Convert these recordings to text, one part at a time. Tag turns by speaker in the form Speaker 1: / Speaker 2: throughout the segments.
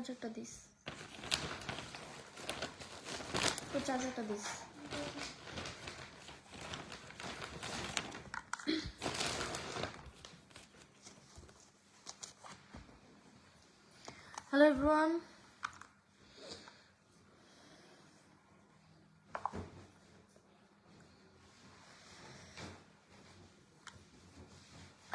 Speaker 1: চার্জারটা দিস, তোর চার্জারটা দিস। হ্যালো এভরিওয়ান,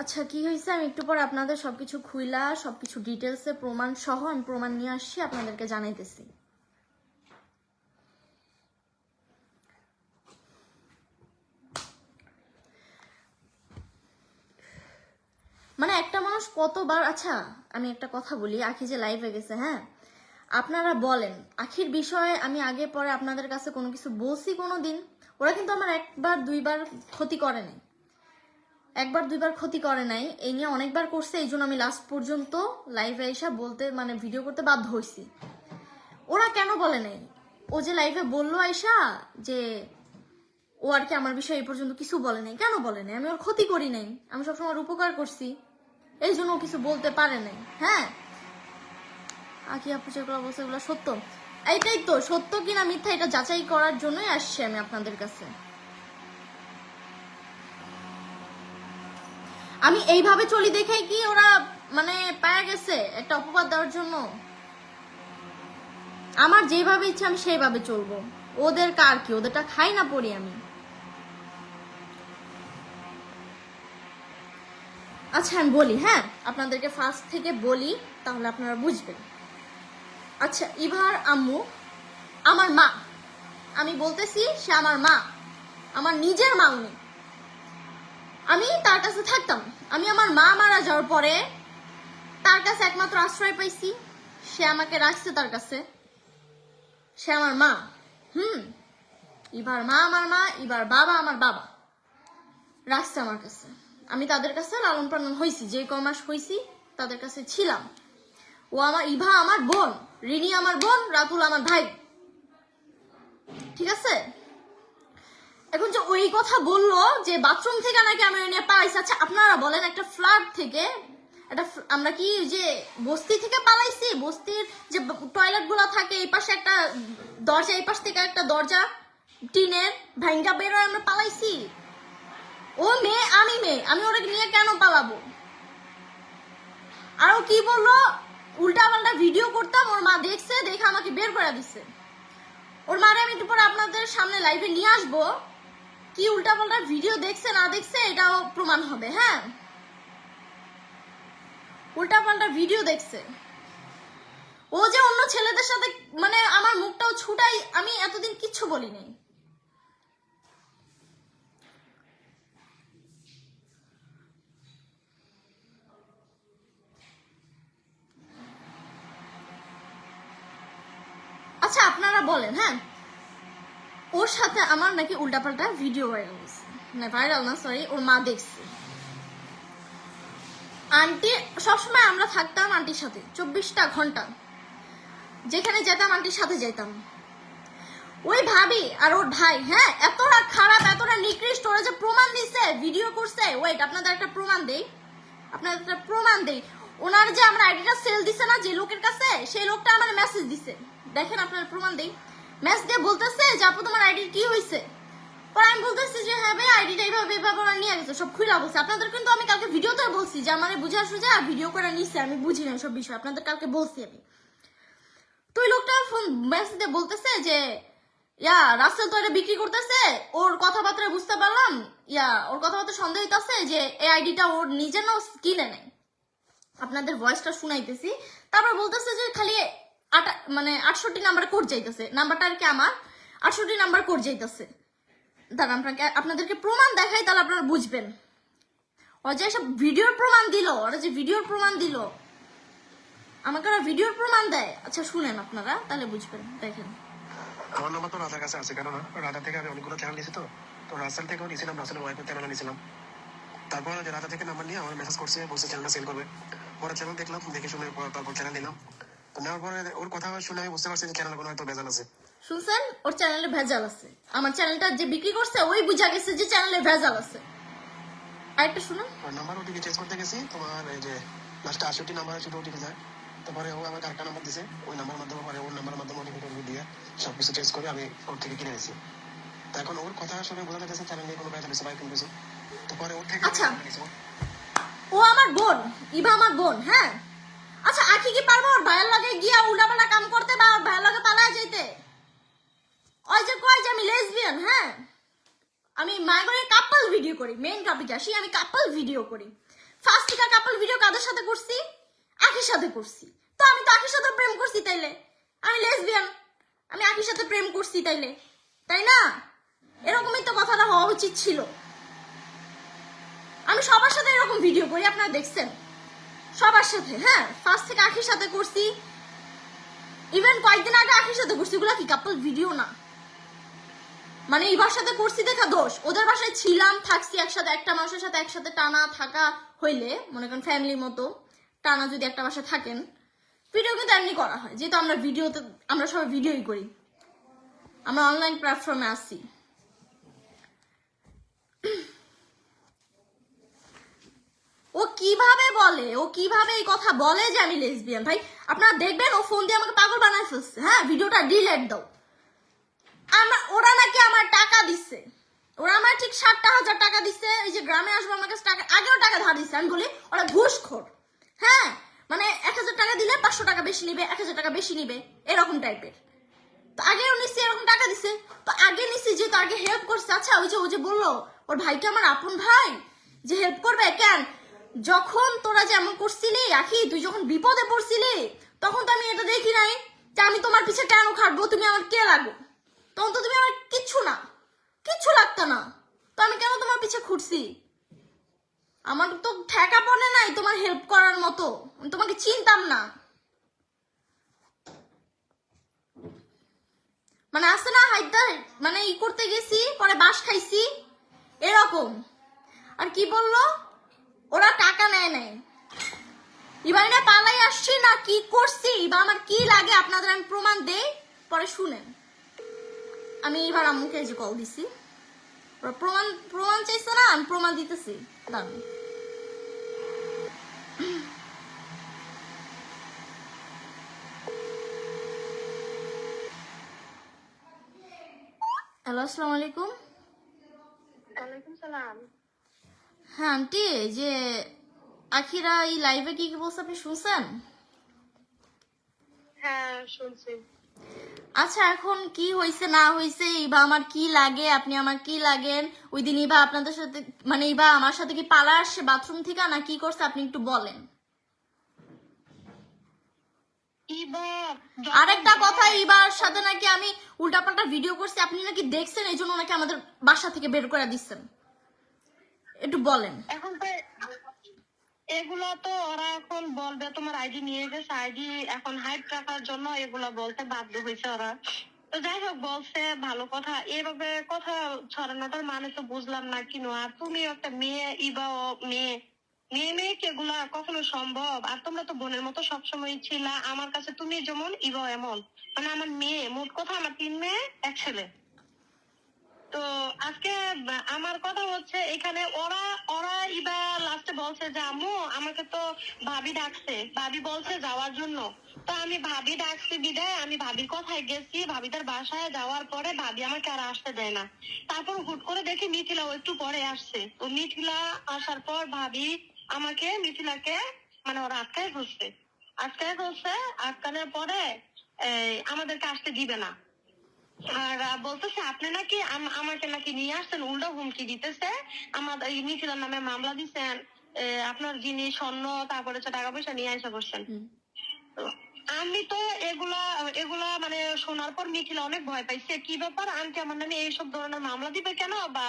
Speaker 1: আচ্ছা কি হয়েছে আমি একটু পর আপনাদের সবকিছু খুইলা সবকিছু ডিটেলসে প্রমাণ সহ আমি প্রমাণ নিয়ে আসছি, আপনাদেরকে জানাইতেছি। মানে একটা মানুষ কতবার, আচ্ছা আমি একটা কথা বলি, আখি যে লাইভে গেছে, হ্যাঁ আপনারা বলেন আখির বিষয়ে আমি আগে পরে আপনাদের কাছে কোনো কিছু বলছি কোনো দিন? ওরা কিন্তু আমার একবার দুইবার ক্ষতি করে নাই, একবার দুইবার ক্ষতি করে নাই, এই নিয়ে অনেকবার করছে, এই জন্য আমি লাস্ট পর্যন্ত লাইভে এসে বলতে মানে ভিডিও করতে বাধ্য হয়েছি। ওরা কেন বলে নাই? ও যে লাইভে বললো আয়সা যে ও আর কি আমার বিষয়ে এই পর্যন্ত কিছু বলে নাই, কেন বলে নাই? আমি ওর ক্ষতি করি নাই, আমি সবসময় ওর উপকার করছি, এই জন্য ও কিছু বলতে পারে নাই। হ্যাঁ আকি আপু যেগুলো বলছে এগুলো সত্য, এইটাই তো সত্য কিনা মিথ্যা এটা যাচাই করার জন্যই আসছি আমি আপনাদের কাছে। আমি এইভাবে চলি দেখে কি ওরা মানে পায়া গেছে একটা অপবাদ দেওয়ার জন্য? আমার যেভাবে ইচ্ছা আমি সেইভাবে চলবো, ওদের কার কি? ওদেরটা খাই না পড়ি আমি। আচ্ছা আমি বলি, হ্যাঁ আপনাদেরকে ফার্স্ট থেকে বলি তাহলে আপনারা বুঝবেন। আচ্ছা ইভার আম্মু আমার মা, আমি বলতেছি সে আমার মা, আমার নিজের মা উনি। আমি তার কাছে থাকতাম, আমি আমার মা মারা যাওয়ার পরে তার কাছে একমাত্র আশ্রয় পাইছি, সে আমাকে রাখছে তার কাছে, সে আমার মা। এবার মা আমার মা, এবার বাবা আমার বাবা, রাখছে আমার কাছে। আমি তাদের কাছে লালন পালন হয়েছি, যে কমাস হয়েছি তাদের কাছে ছিলাম। ও আমার ইভা আমার বোন, রিনি আমার বোন, রাতুল আমার ভাই, ঠিক আছে? এখন যে ওই কথা বললো যে বাথরুম থেকে নাকি আমি নিয়ে পালাইছি, আচ্ছা আপনারা বলেন একটা ফ্ল্যাট থেকে একটা আমরা কি যে বস্তি থেকে পালাইছি? বস্তির যে টয়লেট গুলো থাকে এই পাশে একটা দরজা, এই পাশ থেকে একটা দরজা টিনের ভাঙ্গা বেরোয় আমরা পালাইছি? ও মেয়ে আমি মেয়ে, আমি ওরা নিয়ে কেন পালাবো? আর ও কি বললো, উল্টা পাল্টা ভিডিও করতাম, ওর মা দেখছে, দেখে আমাকে বের করে দিচ্ছে। ওর মারে আমি একটু পরে আপনাদের সামনে লাইভে নিয়ে আসবো, কি উল্টা পাল্টা ভিডিও দেখছে না দেখছে এটাও প্রমাণ হবে। হ্যাঁ উল্টা পাল্টা ভিডিও দেখছে, ও যে অন্য ছেলেদের সাথে মানে আমার মুখটাও ছুটাই, আমি এতদিন কিচ্ছু বলিনি। আচ্ছা আপনারা বলেন, হ্যাঁ ওর সাথে আমার নাকি উল্টাপাল্টা ভিডিও ভাইরাল হয়েছে, না ভাইরাল না সরি, ওর মা দেখছে। আন্টি সবসময় আমরা থাকতাম আন্টির সাথে 24টা ঘন্টা, যেখানে যেতাম আন্টির সাথে যেতাম। ওই ভাবি আর ওর ভাই, হ্যাঁ এতটা খারাপ এতটা নিকৃষ্ট, ওরা যে প্রমাণ দিছে ভিডিও করছে। ওয়েট আপনাদের একটা প্রমাণ দেই, আপনাদের একটা প্রমাণ দেই। ওনার যে আমরা আইডিটা সেল দিছে না যে লোকের কাছে, সেই লোকটা আমার মেসেজ দিছে, দেখেন আপনাদের প্রমাণ দেই। মেসেজ দিয়ে বলতেছে যে আপু তোমার আইডির কি হয়েছে? পরে আমি বলতেছি যে হ্যাঁ ভাই আইডিটা এইভাবে এইভাবে ওরা নিয়ে গেছে, সব খুলে বলছে। আপনাদের কিন্তু আমি কালকে ভিডিওতে বলছি যে আমার বুঝে আসুঝা ভিডিও করে নিচ্ছে, আমি বুঝি না সব বিষয়, আপনাদের কালকে বলছি আমি। তো ওই লোকটা ফোন মেসেজ দিয়ে বলতেছে যে ইয়া রাসেল তো এটা বিক্রি করতেছে, ওর কথাবার্তা বুঝতে পারলাম, ইয়া ওর কথাবার্তা সন্দেহ হইতাছে যে এই আইডিটা ওর নিজের না কিনে নেয়। আপনাদের ভয়েসটা শুনাইতেছি। তারপর বলতেছে যে খালি মানে 68 নাম্বার কোড যাইতেছে, নাম্বারটা আর কি আমার 68 নাম্বার কোড যাইতেছে। দাঁড়ান আপনাদেরকে প্রমাণ দেখাই তাহলে আপনারা বুঝবেন। ও যে সব ভিডিওর প্রমাণ দিল, ওরা যে ভিডিওর প্রমাণ দিল, আমাকে ওরা ভিডিওর প্রমাণ দেয়। আচ্ছা শুনেন আপনারা তাহলে বুঝবেন, দেখেন।
Speaker 2: আমার নাম্বার তো রাজার কাছে আছে, কেন না রাজা থেকে আমি অনেকগুলো চ্যানেল নিয়েছি, তো রাসেল থেকেও নিয়েছিলাম, রাসেলের ওয়াইফের চ্যানেল নিয়েছিলাম। তারপর রাজা থেকে নাম্বার নিয়ে আমার মেসেজ করছে, বলছে চ্যানেলটা সেল করবে। পরে চ্যানেল দেখলাম, দেখে শুনে তারপর চ্যানেল নিলাম। তো নেওয়ার পরে ওর কথা শুনে আমি বুঝতে পারছি যে চ্যানেলে কোনো হয়তো ভেজাল আছে।
Speaker 1: শুনছেন, ওর চ্যানেলে ভেজাল আছে। আমার চ্যানেলটা যে বিক্রি করছে ওই বুঝা গেছে যে চ্যানেলে ভেজাল আছে। আরেকটা শুনুন,
Speaker 2: নাম্বার ওটিপি চেঞ্জ করতে গেছি, তোমার এই যে লাস্টে 68 নাম্বার ছিল ওটিপি যায়, তারপরে ও আমাকে আরেকটা নাম্বার দিছে, ওই নাম্বার মাধ্যমে পরে ওর নাম্বারের মাধ্যমে অনেক দিয়ে সবকিছু চেঞ্জ করে আমি ওর থেকে কিনে নিয়েছি। তো এখন ওর কথা শুনে বোঝা যাচ্ছে চ্যানেল নিয়ে কোনো কাজ বাইক কিনতেছে। তারপরে ওর থেকে
Speaker 1: আচ্ছা, ও আমার বোন, ইভা আমার বোন, হ্যাঁ। আচ্ছা, আখি কি পারবো ওর ভাইয়ের লগে গিয়া উল্টাপাল্টা কাম করতে বা ওর ভাইয়ের লগে পালায় যেতে? ওই যে কয় যে আমি লেসবিয়ান, হ্যাঁ। আমি মায়ের কাপল ভিডিও করি, মেইন টপিক আসি, আমি কাপল ভিডিও করি। ফার্স্ট থেকে কাপল ভিডিও কাদের সাথে করছি? আখির সাথে করছি। তো আমি তো আখির সাথে প্রেম করছি, তাইলে আমি লেসবিয়ান। আমি আখির সাথে প্রেম করছি, তাইলে, তাই না? এরকমই তো কথাটা হওয়া উচিত ছিল। আমি সবার সাথে এরকম ভিডিও করি, আপনারা দেখছেন, সবার সাথে, হ্যাঁ। ফার্স্ট থেকে আখির সাথে করছি, ইভেন কয়েকদিন আগে আখির সাথে করছি। এগুলা কি কাপল ভিডিও না? মানে ইবার সাথে করছি দেখা দোষ? ওদের বাসায় ছিলাম, থাকছি একসাথে, একটা মানুষের সাথে একসাথে টানা থাকা হইলে, মনে করেন ফ্যামিলির মতো টানা যদি একটা বাসায় থাকেন, ভিডিও কিন্তু এমনি করা হয়, যেহেতু আমরা ভিডিওতে, আমরা সবাই ভিডিওই করি, আমরা অনলাইন প্ল্যাটফর্মে আসছি। ও কিভাবে বলে, ও কিভাবে এই কথা বলে যে আমি লেসবিয়ান? ভাই আপনারা দেখবেন, ও ফোন দিয়ে আমাকে পাগল বানায় ফেলছে, হ্যাঁ। ভিডিওটা ডিলিট দাও। ওরা নাকি আমার টাকা দিচ্ছে, ওরা আমার ঠিক 60,000 টাকা দিচ্ছে। এই যে গ্রামে আসবো আমার কাছে টাকা, আগেও টাকা ধার দিচ্ছে। আমি বলি ওরা ঘুষখোর, হ্যাঁ। মানে 1000 টাকা দিলে 500 টাকা বেশি নিবে, 1000 টাকা বেশি নিবে, এরকম টাইপের। তো আগেও নিচ্ছি, এরকম টাকা দিচ্ছে। তো আগে নিচ্ছি যেহেতু, আগে হেল্প করছে। আচ্ছা, ওই যে বললো ওর ভাইকে আমার আপন ভাই, যে হেল্প করবে কেন? যখন তোরা যেমন করছিলি আখি, তুই যখন বিপদে পড়ছিলি, তখন তো আমি এটা দেখি নাই যে আমি তোমার পিছে কেন খাটবো, তুমি আমার কে লাগো? তখন তো তুমি আমার কিচ্ছু না, কিচ্ছু লাগতো না, তো আমি কেন তোমার পিছে ঘুরছি? আমার তো ঠেকা পড়ে নাই তোমার হেল্প করার মতো, আমি তোমাকে চিনতাম না। মানে আসছে না হাইদার, মানে ই করতে গেছি, পরে বাস খাইছি, এরকম। আর কি বললো, ওরা টাকা নেয় নাই। এবার না পালাই আসছি না কি করছি বা আমার কি লাগে আপনাদের আমি প্রমাণ দেই, পরে শুনেন। আমি এবার আম্মুকে যে কল দিছি, প্রমাণ প্রমাণ চাইছে না, আমি প্রমাণ দিতেছি, দাঁড়ান। হ্যালো, আসসালামু আলাইকুম।
Speaker 3: ওয়ালাইকুম সালাম।
Speaker 1: হ্যাঁ আন্টি, যে আখিরা এই লাইভে কি কি বলছে আপনি শুনছেন?
Speaker 3: হ্যাঁ শুনছি।
Speaker 1: আচ্ছা, এখন কি হয়েছে না হয়েছে, ইবা আমার কি লাগে, আপনি আমার কি লাগেন? ওই দিন ইবা আপনাদের সাথে, মানে ইবা আমার সাথে কি পালা আসছে বাথরুম থেকে, না কি করছে আপনি একটু বলেন। আরেকটা কথা, ইবার সাথে নাকি আমি উল্টাপাল্টা ভিডিও করছি, আপনি নাকি দেখছেন, এই জন্য নাকি আমাদের বাসা থেকে বের করে দিচ্ছেন, একটু বলেন।
Speaker 3: এখন তো এগুলা তো ওরা এখন বলবে তোমার আইডি নিয়ে গেছে, আইডি এখন হাইড রাখার জন্য এগুলা বলতে বাধ্য হয়েছে ওরা। তো যাই হোক, বলছে ভালো কথা, এভাবে কথা ছড়ানোটার মানে তো বুঝলাম না কিনো। আর তুমি একটা মেয়ে, ইবাও মেয়ে, মেয়েকে এগুলা কখনো সম্ভব? আর তোমরা তো বোনের মতো সবসময় ছিলা আমার কাছে, তুমি যেমন ইবাও এমন। মানে আমার মেয়ে, মোট কথা আমার 3 মেয়ে 1 ছেলে। তো আজকে আমার কথা হচ্ছে, এখানে ওরা ওরা ইবা লাস্টে বলছে যে আম্মু আমাকে তো ভাবি ডাকছে, ভাবি বলছে যাওয়ার জন্য। তো আমি ভাবি ডাকছি বিদায় আমি ভাবির কথায় গেছি, ভাবিটার বাসায় যাওয়ার পরে ভাবি আমাকে আর আসতে দেয় না। তারপর হুট করে দেখি মিথিলাও একটু পরে আসছে। তো মিথিলা আসার পর ভাবি আমাকে, মিথিলাকে মানে ওরা আটকায় ফেলছে, আটকানোর পরে আমাদেরকে আসতে দিবে না। আর বলতেছে আপনি নাকি আমাকে নাকি নিয়ে আসছেন, উল্টো হুমকি দিতেছে। আমাদের মিথিলার নামে মামলা দিচ্ছেন, আপনার জিনিস স্বর্ণ তারপরে টাকা পয়সা নিয়ে আসা করছেন। তো আমি তো এগুলা এগুলা মানে শোনার পর মিথিলা অনেক ভয় পাইছে। কি ব্যাপার, আন্টি আমার নামে এইসব ধরনের মামলা দিবে কেন, বা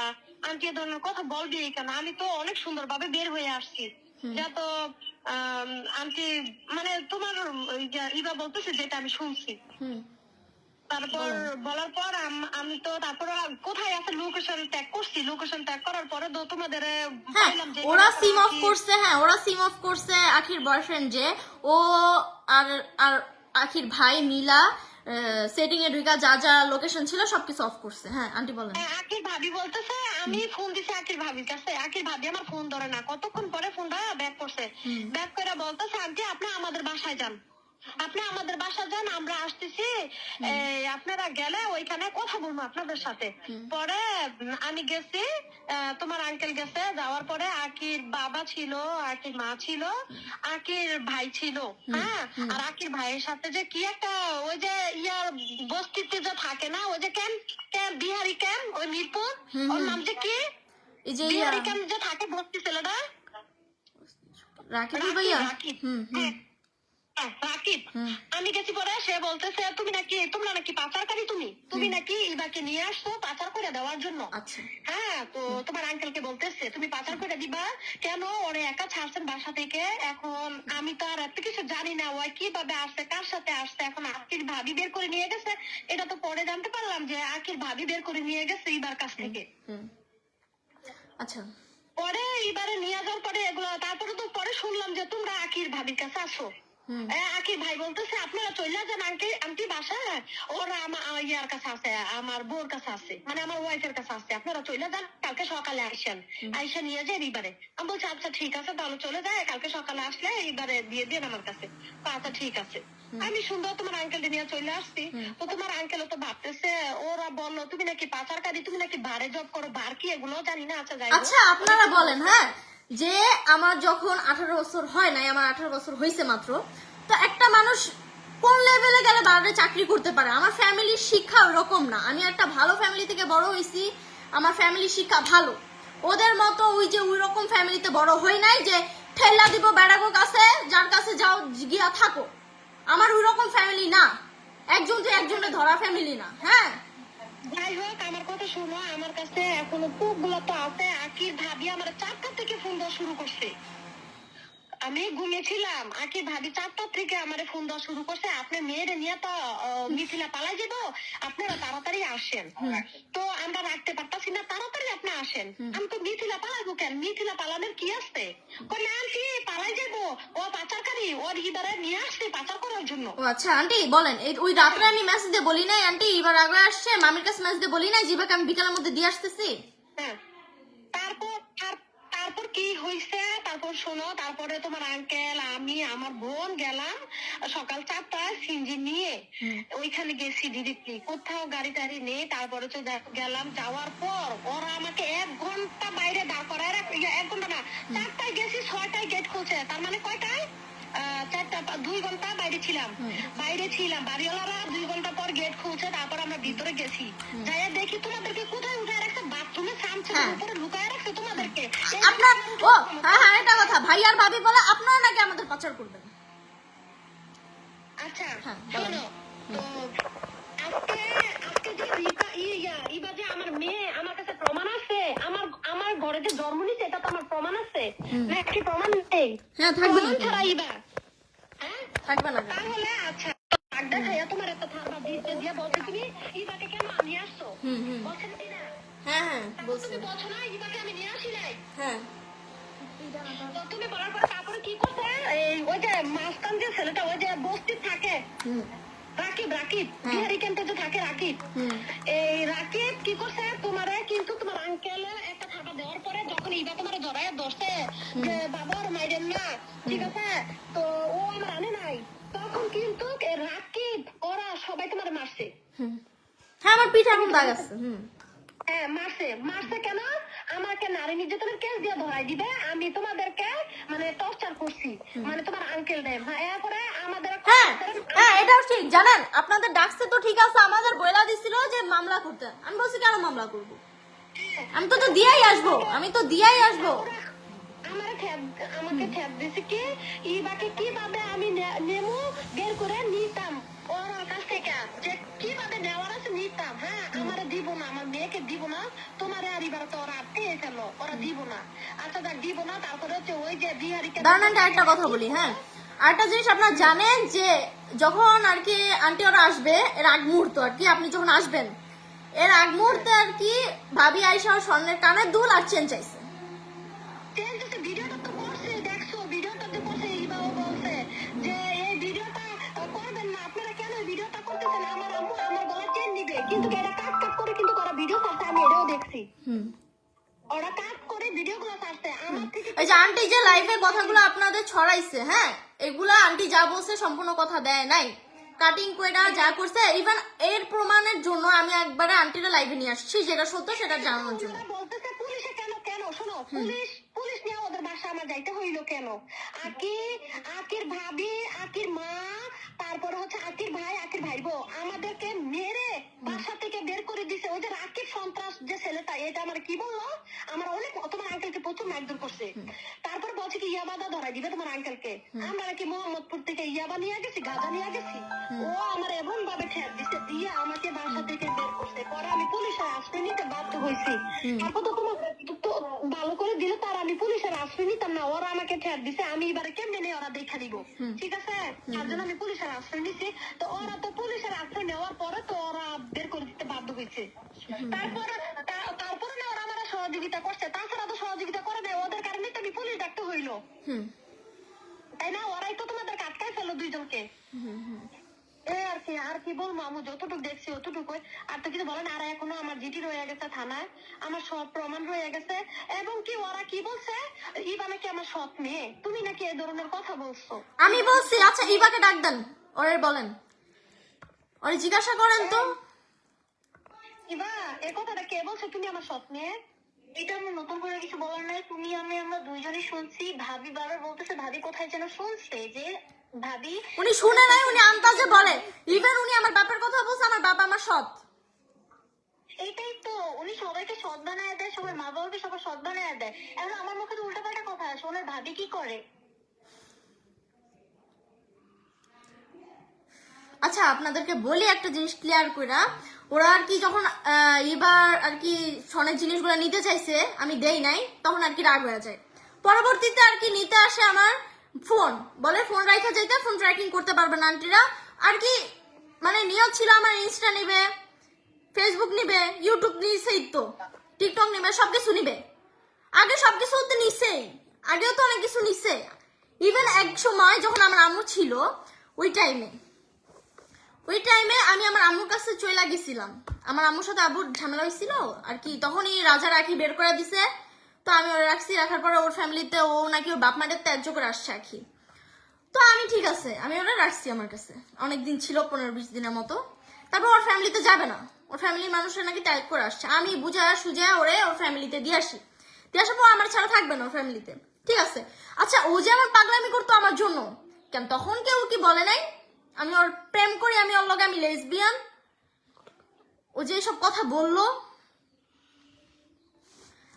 Speaker 3: আন্টি এ ধরনের কথা বলবে কেন? আমি তো অনেক সুন্দরভাবে বের হয়ে আসছি, যা তো আন্টি মানে তোমার ইবা বলতেছে যেটা আমি শুনছি। তারপর বলার পর আমি তো তারপর কোথায় আছে লোকেশন ট্যাগ করছি, লোকেশন ট্যাগ করার পরে তো তোমাদের বললাম যে
Speaker 1: ওরা সিম অফ করছে, হ্যাঁ ওরা সিম অফ করছে আখির বয়ফ্রেন্ড যে ও আর আর আখির ভাই মিলা সেটিং এ ঢুকা যা যা লোকেশন ছিল সবকিছু অফ করছে। হ্যাঁ আন্টি বলেন।
Speaker 3: আখির ভাবি বলতেছে, আমি ফোন দিছি আখির ভাবির কাছে, আখির ভাবি আমার ফোন ধরে না, কতক্ষণ পরে ফোনটা ব্যাক করছে, ব্যাক করে বলতেছে আন্টি আপনি আমাদের বাসায় যান। আপনি আমাদের বাসা যান, আমরা আসতেছি, আপনারা গেলে ওইখানে কথা বলবো আপনাদের সাথে। পরে আমি গেছি, তোমার আঙ্কেল গেছে, যাওয়ার পরে আকির বাবা ছিল, আকির মা ছিল, আকির ভাই ছিল, হ্যাঁ, আর আকির ভাইয়ের সাথে যে কি একটা ওই যে ইয়ার বস্তিতে যে থাকে না, ওই যে ক্যাম্প বিহারি ক্যাম্প, ওই মিরপুর, ওর নাম যে কি,
Speaker 1: এই যে
Speaker 3: বিহারি ক্যাম্প যে থাকে বস্তি ছেলেটা,
Speaker 1: রাকিব ভাইয়া।
Speaker 3: রাকিব,
Speaker 1: হুম হুম
Speaker 3: রাকিব। আমি গেছি পরে সে বলতেছে তোমরা নাকি পাচারকারী, তুমি নাকি ইবাকে নিয়ে আসছো পাচার করে দেওয়ার জন্য।
Speaker 1: আচ্ছা
Speaker 3: হ্যাঁ, তো তোমার আঙ্কেলকে বলতেছে তুমি পাচার করে দিবা কেন, ওরে একা ছাড়ছেন বাসা থেকে। এখন আমি তো আর এত কিছু জানি না, ওই কিভাবে আসছে, কার সাথে আসছে। এখন আকির ভাবি বের করে নিয়ে গেছে, এটা তো পরে জানতে পারলাম যে আকির ভাবি বের করে নিয়ে গেছে ইবার কাছ থেকে।
Speaker 1: আচ্ছা
Speaker 3: পরে এবারে নিয়ে যাওয়ার পরে এগুলো, তারপরে তো পরে শুনলাম যে তোমরা আকির ভাবির কাছে আসো। আকির ভাই বলতেছে আপনারা চলে যান আন্টি বাসায়, ওরা আমার ইয়ার কাছে আছে, আমার বউর কাছে আছে, মানে আমার ওয়াইফের কাছে আছে, আপনারা চলে যান, কালকে সকালে আসেন, আইসা নিয়ে যান এবারে। আমি বলছি আচ্ছা ঠিক আছে, তাহলে চলে যায়, কালকে সকালে আসলে এইবারে দিয়ে দেন আমার কাছে। আচ্ছা ঠিক আছে। আমি সুন্দর তোমার আঙ্কেলকে নিয়ে চলে আসছি। তো তোমার আঙ্কেল তো ভাবতেছে, ওরা বললো তুমি নাকি পাচারকারী, তুমি নাকি বারে জব করো, বার কি এগুলো জানি না। আচ্ছা যাই হোক।
Speaker 1: আচ্ছা আপনারা বলেন, হ্যাঁ, যে আমার যখন 18 বছর হয় নাই, আমার 18 বছর হয়েছে মাত্র, তো একটা মানুষ কোন লেভেলে গেলে বাইরে চাকরি করতে পারে? আমার ফ্যামিলির শিক্ষা ওরকম না, আমি একটা ভালো ফ্যামিলি থেকে বড় হয়েছি, আমার ফ্যামিলির শিক্ষা ভালো। ওদের মতো ওই যে ওই রকম ফ্যামিলিতে বড় হই নাই যে ঠেলা দিব বেড়াগো কাছে, যার কাছে যাও গিয়া থাকো। আমার ওই রকম ফ্যামিলি না, একজন যে একজনে ধরা ফ্যামিলি না। হ্যাঁ
Speaker 3: যাই হোক, আমার কথা শোনো, আমার কাছে এখনো প্রুফ গুলো তো আছে। আকির ভাবি আমার 4টা থেকে ফোন দেওয়া শুরু করছে, আমি ঘুমিয়েছিলাম, আকির ভাবি 4টা থেকে আমার ফোন দেওয়া শুরু করছে, আপনি মেয়েরে নিয়ে তো মিথিলা পালাই যাব, আপনারা তাড়াতাড়ি আসেন। তো আমরা রাখতে পারতাছি না, তাড়াতাড়ি আপনি আসেন। আমি তো মিথিলা পালাবো কেন, মিথিলা পালানোর কি আসছে, না আন্টি পালাই যাবো, ও পাচারকারী, ওর ইবারে নিয়ে আসছে পাচার করার জন্য।
Speaker 1: ও আচ্ছা আন্টি বলেন, ওই রাত্রে আমি মেসেজ দিয়ে বলি নাই আন্টি এবার আগে আসছে, মামির কাছে মেসেজ দিয়ে বলি নাই জীবাকে আমি বিকালের মধ্যে দিয়ে আসতেছি?
Speaker 3: হ্যাঁ, তারপর কি হয়েছে, তারপর শোনো, তারপরে তোমার আঙ্কেল, আমি, আমার বোন গেলাম সকাল 4টায় সিনজি নিয়ে, ওইখানে গেছি ডিরেক্টলি, কোথাও গাড়ি টাড়ি নেই। তারপরে তো গেলাম, যাওয়ার পর ওরা আমাকে 1 ঘন্টা বাইরে দাঁড় করায় 1 ঘন্টা না, 4টায় গেছি, 6টায় গেট খুলছে, তার মানে কয়টায় 4টা 2 ঘন্টা বাইরে ছিলাম, বাড়িওয়ালারা 2 ঘন্টা পর গেট খুলছে। তারপর আমরা ভিতরে গেছি, যাইয়া দেখি তোমাদেরকে কোথায় উঠায় রাখছে, বাথরুমে সামনের উপরে লুকায় রাখছে তোমাদেরকে।
Speaker 1: আপনার ও হ্যাঁ হ্যাঁ এটা কথা, ভাই আর ভাবি বলে আপনারা নাকি আমাদের পাচার করবেন।
Speaker 3: আচ্ছা
Speaker 1: হ্যাঁ,
Speaker 3: শোনো, তো আজকে যে ইবা যে আমার মেয়ে, আমার কাছে প্রমাণ আছে, আমার ঘরে যে জন্ম নিছে এটা তো আমার প্রমাণ আছে, নাকি প্রমাণ নেই?
Speaker 1: হ্যাঁ থাকবে না,
Speaker 3: প্রমাণ ছাড়া ইবা, হ্যাঁ
Speaker 1: থাকবে না।
Speaker 3: তাহলে আচ্ছা আড্ডা খাইয়া তোমার একটা থারবা দিয়ে বলছে তুমি ইবাকে কেন নিয়ে আসছো, বলছেন কি না?
Speaker 1: হ্যাঁ হ্যাঁ বলছি,
Speaker 3: তুমি বলছো না ইবাকে আমি নিয়ে আসি নাই।
Speaker 1: হ্যাঁ
Speaker 3: তো তুমি বলার পর তারপরে কি করছে, এই ওই যে মাস্তান যে ছেলেটা, ওই যে বস্তি থাকে, রাকিব বিহারি ক্যাম্পে যে থাকে রাকিব, এই রাকিব কি করছে, তোমারে কিন্তু তোমার আঙ্কেল একটা থাকা দেওয়ার পরে যখন ইবা তোমার জড়ায় ধরছে যে বাবার মাইরেন না, ঠিক আছে, তো ও আমার আনে নাই, তখন কিন্তু রাকিব ওরা সবাই তোমার মারছে।
Speaker 1: হ্যাঁ আমার পিঠে এখন দাগ আছে।
Speaker 3: হ্যাঁ মারছে কেন, আমাকে নারী নির্যাতনের কেস দিয়ে ধরাই দিবে, আমি তোমাদেরকে মানে টর্চার করছি, মানে তোমার আঙ্কেল দেব। এরপরে আমাদের
Speaker 1: হ্যাঁ হ্যাঁ এটাও ঠিক, জানেন আপনাদের ডাকছে তো ঠিক আছে, আমাদের বইলা দিছিল যে মামলা করতে, আমি বলছি কেন মামলা করব, আমি তো দিয়েই আসবো,
Speaker 3: আমাকে ঠেপ দিছে কি ইবাকে কিভাবে আমি নেমু বের করে নিতাম ওর কাছ থেকে, যে কিভাবে নেওয়ার আছে নিতাম। হ্যাঁ, আমারে দিব না, আমার মেয়েকে দিব না, তোমারে আর ইবার তো ওরা আটকে ফেললো, ওরা দিব না। আচ্ছা দেখ দিব না, তারপরে হচ্ছে ওই যে বিহারিকে
Speaker 1: দাঁড়ান একটা কথা বলি। হ্যাঁ আরেকটা জিনিস আপনারা জানেন যে যখন আর কি আন্টি ওরা আসবে এর আগ মুহূর্ত আর কি, আপনি যখন আসবেন এর আগ মুহূর্তে আর কি ভাবি আইসা স্বর্ণের কানের দুল আর চেন চাইছে।
Speaker 3: ভিডিওটা তো করছে, দেখছো ভিডিওটা তো করছে, ইবাও বলছে যে এই ভিডিওটা করবেন না, আপনারা কেন ভিডিওটা করতেছেন, আমার আম্মু আমার গলা চেন নিবে, কিন্তু এটা কাট করে কিন্তু ওরা ভিডিও করছে, আমি এটাও দেখছি, ওরা কাট করে ভিডিও গুলো ছাড়ছে আমার থেকে।
Speaker 1: এই যে আন্টি যে লাইভে কথাগুলো আপনাদের ছড়াইছে, হ্যাঁ এগুলা আন্টি যা বলছে সম্পূর্ণ কথা দেয় নাই, কাটিং কইরা যা করছে, ইভেন এর প্রমাণের জন্য আমি একবারে আন্টিরা লাইভে নিয়ে আসছি, যেটা সত্য সেটা জানানোর জন্য।
Speaker 3: বলতেছে পুলিশে কেন কেন শোনো, পুলিশ নিয়ে ওদের বাসা আমার যাইতে হইলো কেন? আকির ভাবি, আকির মা, তারপরে হচ্ছে আকির ভাই, আকির ভাই বউ আমাদেরকে মেরে বাসা থেকে বের করে দিছে। ওই যে রাকিব সন্ত্রাস যে ছেলেটা, এটা আমার কি বললো, আমার অনেক তোমার আঙ্কেলকে প্রচুর মারধর করছে। তারপর বলছে কি ইয়াবাদা ধরাই দিবে তোমার আঙ্কেলকে। আমরা নাকি মোহাম্মদপুর থেকে ইয়াবা নিয়ে গেছি, গাঁজা নিয়ে গেছি। ও আমার এমন ভাবে ঠেক দিছে, দিয়ে আমাকে বাসা থেকে বের করছে। পরে আমি পুলিশের আশ্রয় নিতে বাধ্য হয়েছি। তারপর তো তোমার তো ভালো করে দিলে তার আমি পুলিশের আশ্রয় নিতাম না। ওরা আমাকে ঠেক দিছে, আমি এবারে কেমনে নিয়ে ওরা দেখা দিব, ঠিক আছে? তার জন্য আমি পুলিশের আশ্রয় নিছি। তো ওরা তো পুলিশের আশ্রয় নেওয়ার পরে তো ওরা বের করে দিতে বাধ্য হয়েছে। তারপরে না ওরা আমার সহযোগিতা করছে, তাছাড়া তো সহযোগিতা করে দেয়। ওদের কারণে তো আমি পুলিশ ডাকতে হইলো, তাই না? ওরাই তো তোমাদের আটকাই ফেলো দুইজনকে। আর কি বলবো, আমি যতটুকু দেখছি অতটুকু, আর তো কিছু বলে না। আর এখনো আমার জিটি রয়ে গেছে থানায়, আমার সব প্রমাণ রয়ে গেছে। এবং কি ওরা কি বলছে, ইবা নাকি আমার সৎ মেয়ে। তুমি নাকি এই ধরনের কথা বলছো।
Speaker 1: আমি বলছি, আচ্ছা ইবাকে ডাক দেন, ওরে বলেন, ওরে জিজ্ঞাসা করেন তো।
Speaker 3: ইবা, এই কথাটা কে বলছে তুমি আমার সৎ মেয়ে? এটা আমি নতুন করে কিছু বলার নাই। তুমি আমরা দুইজনই শুনছি। ভাবি বারবার বলতেছে, ভাবি কোথায় যেন শুনছে যে ভাবি,
Speaker 1: উনি শুনে নাই, উনি আন্দাজে বলে। ইভেন উনি আমার বাপের কথা বলছে, আমার বাবা আমার সৎ।
Speaker 3: এইটাই তো, উনি সবাইকে সৎ বানায় দেয়, সবার মা বাবাকে সবার সৎ বানায় দেয়। এখন আমার মুখে তো উল্টা পাল্টা কথা আসে। ওনার ভাবি কি করে?
Speaker 1: আচ্ছা আপনাদেরকে বলি একটা জিনিস ক্লিয়ার কইরা, ওরা আর কি যখন এবার আর কি স্বর্ণের জিনিসগুলো নিতে চাইছে, আমি দেই নাই, তখন আর কি রাগ হয়ে যায়। পরবর্তীতে আর কি নিতে আসে আমার ফোন, বলে ফোন রাখা যাইতে, ফোন ট্র্যাকিং করতে পারবে না আন্টিরা। আর কি মানে নিয়ত ছিল আমার ইনস্টা নিবে, ফেসবুক নিবে, ইউটিউব নিছেই তো, টিকটক নিবে, সবকিছু নিবে। আগে সবকিছু তো নিছেই, আগেও তো অনেক কিছু নিছে। ইভেন এক সময় যখন আমার আম্মু ছিল, ওই টাইমে আমি আমার আম্মুর কাছে চলে গেছিলাম। আমার আম্মুর সাথে আব্বুর ঝামেলা হয়েছিল আর কি, তখনই রাজা রাখি বের করে দিছে। তো আমি ওরা রাখছি, রাখার পরে ওর ফ্যামিলিতে ও নাকি ওর বাপ মায়ের ত্যায্য করে আসছে আখি। তো আমি ঠিক আছে, আমি ওরা রাখছি আমার কাছে, অনেকদিন ছিল, 15-20 দিনের মতো। তারপর ওর ফ্যামিলিতে যাবে না, ওর ফ্যামিলির মানুষরা নাকি ত্যাগ করে আসছে। আমি বুঝা সুজা ওরে ওর ফ্যামিলিতে দিয়ে আসি, দিয়ে আসার পর আমার ছাড়া থাকবে না ওর ফ্যামিলিতে, ঠিক আছে। আচ্ছা ও যে আমার পাগলামি করতো আমার জন্য, কেন তখন কেউ কি বলে নাই আমি ওর প্রেম করি, আমি ওর লগে আমি লেসবিয়ান? ও যে সব কথা বললো।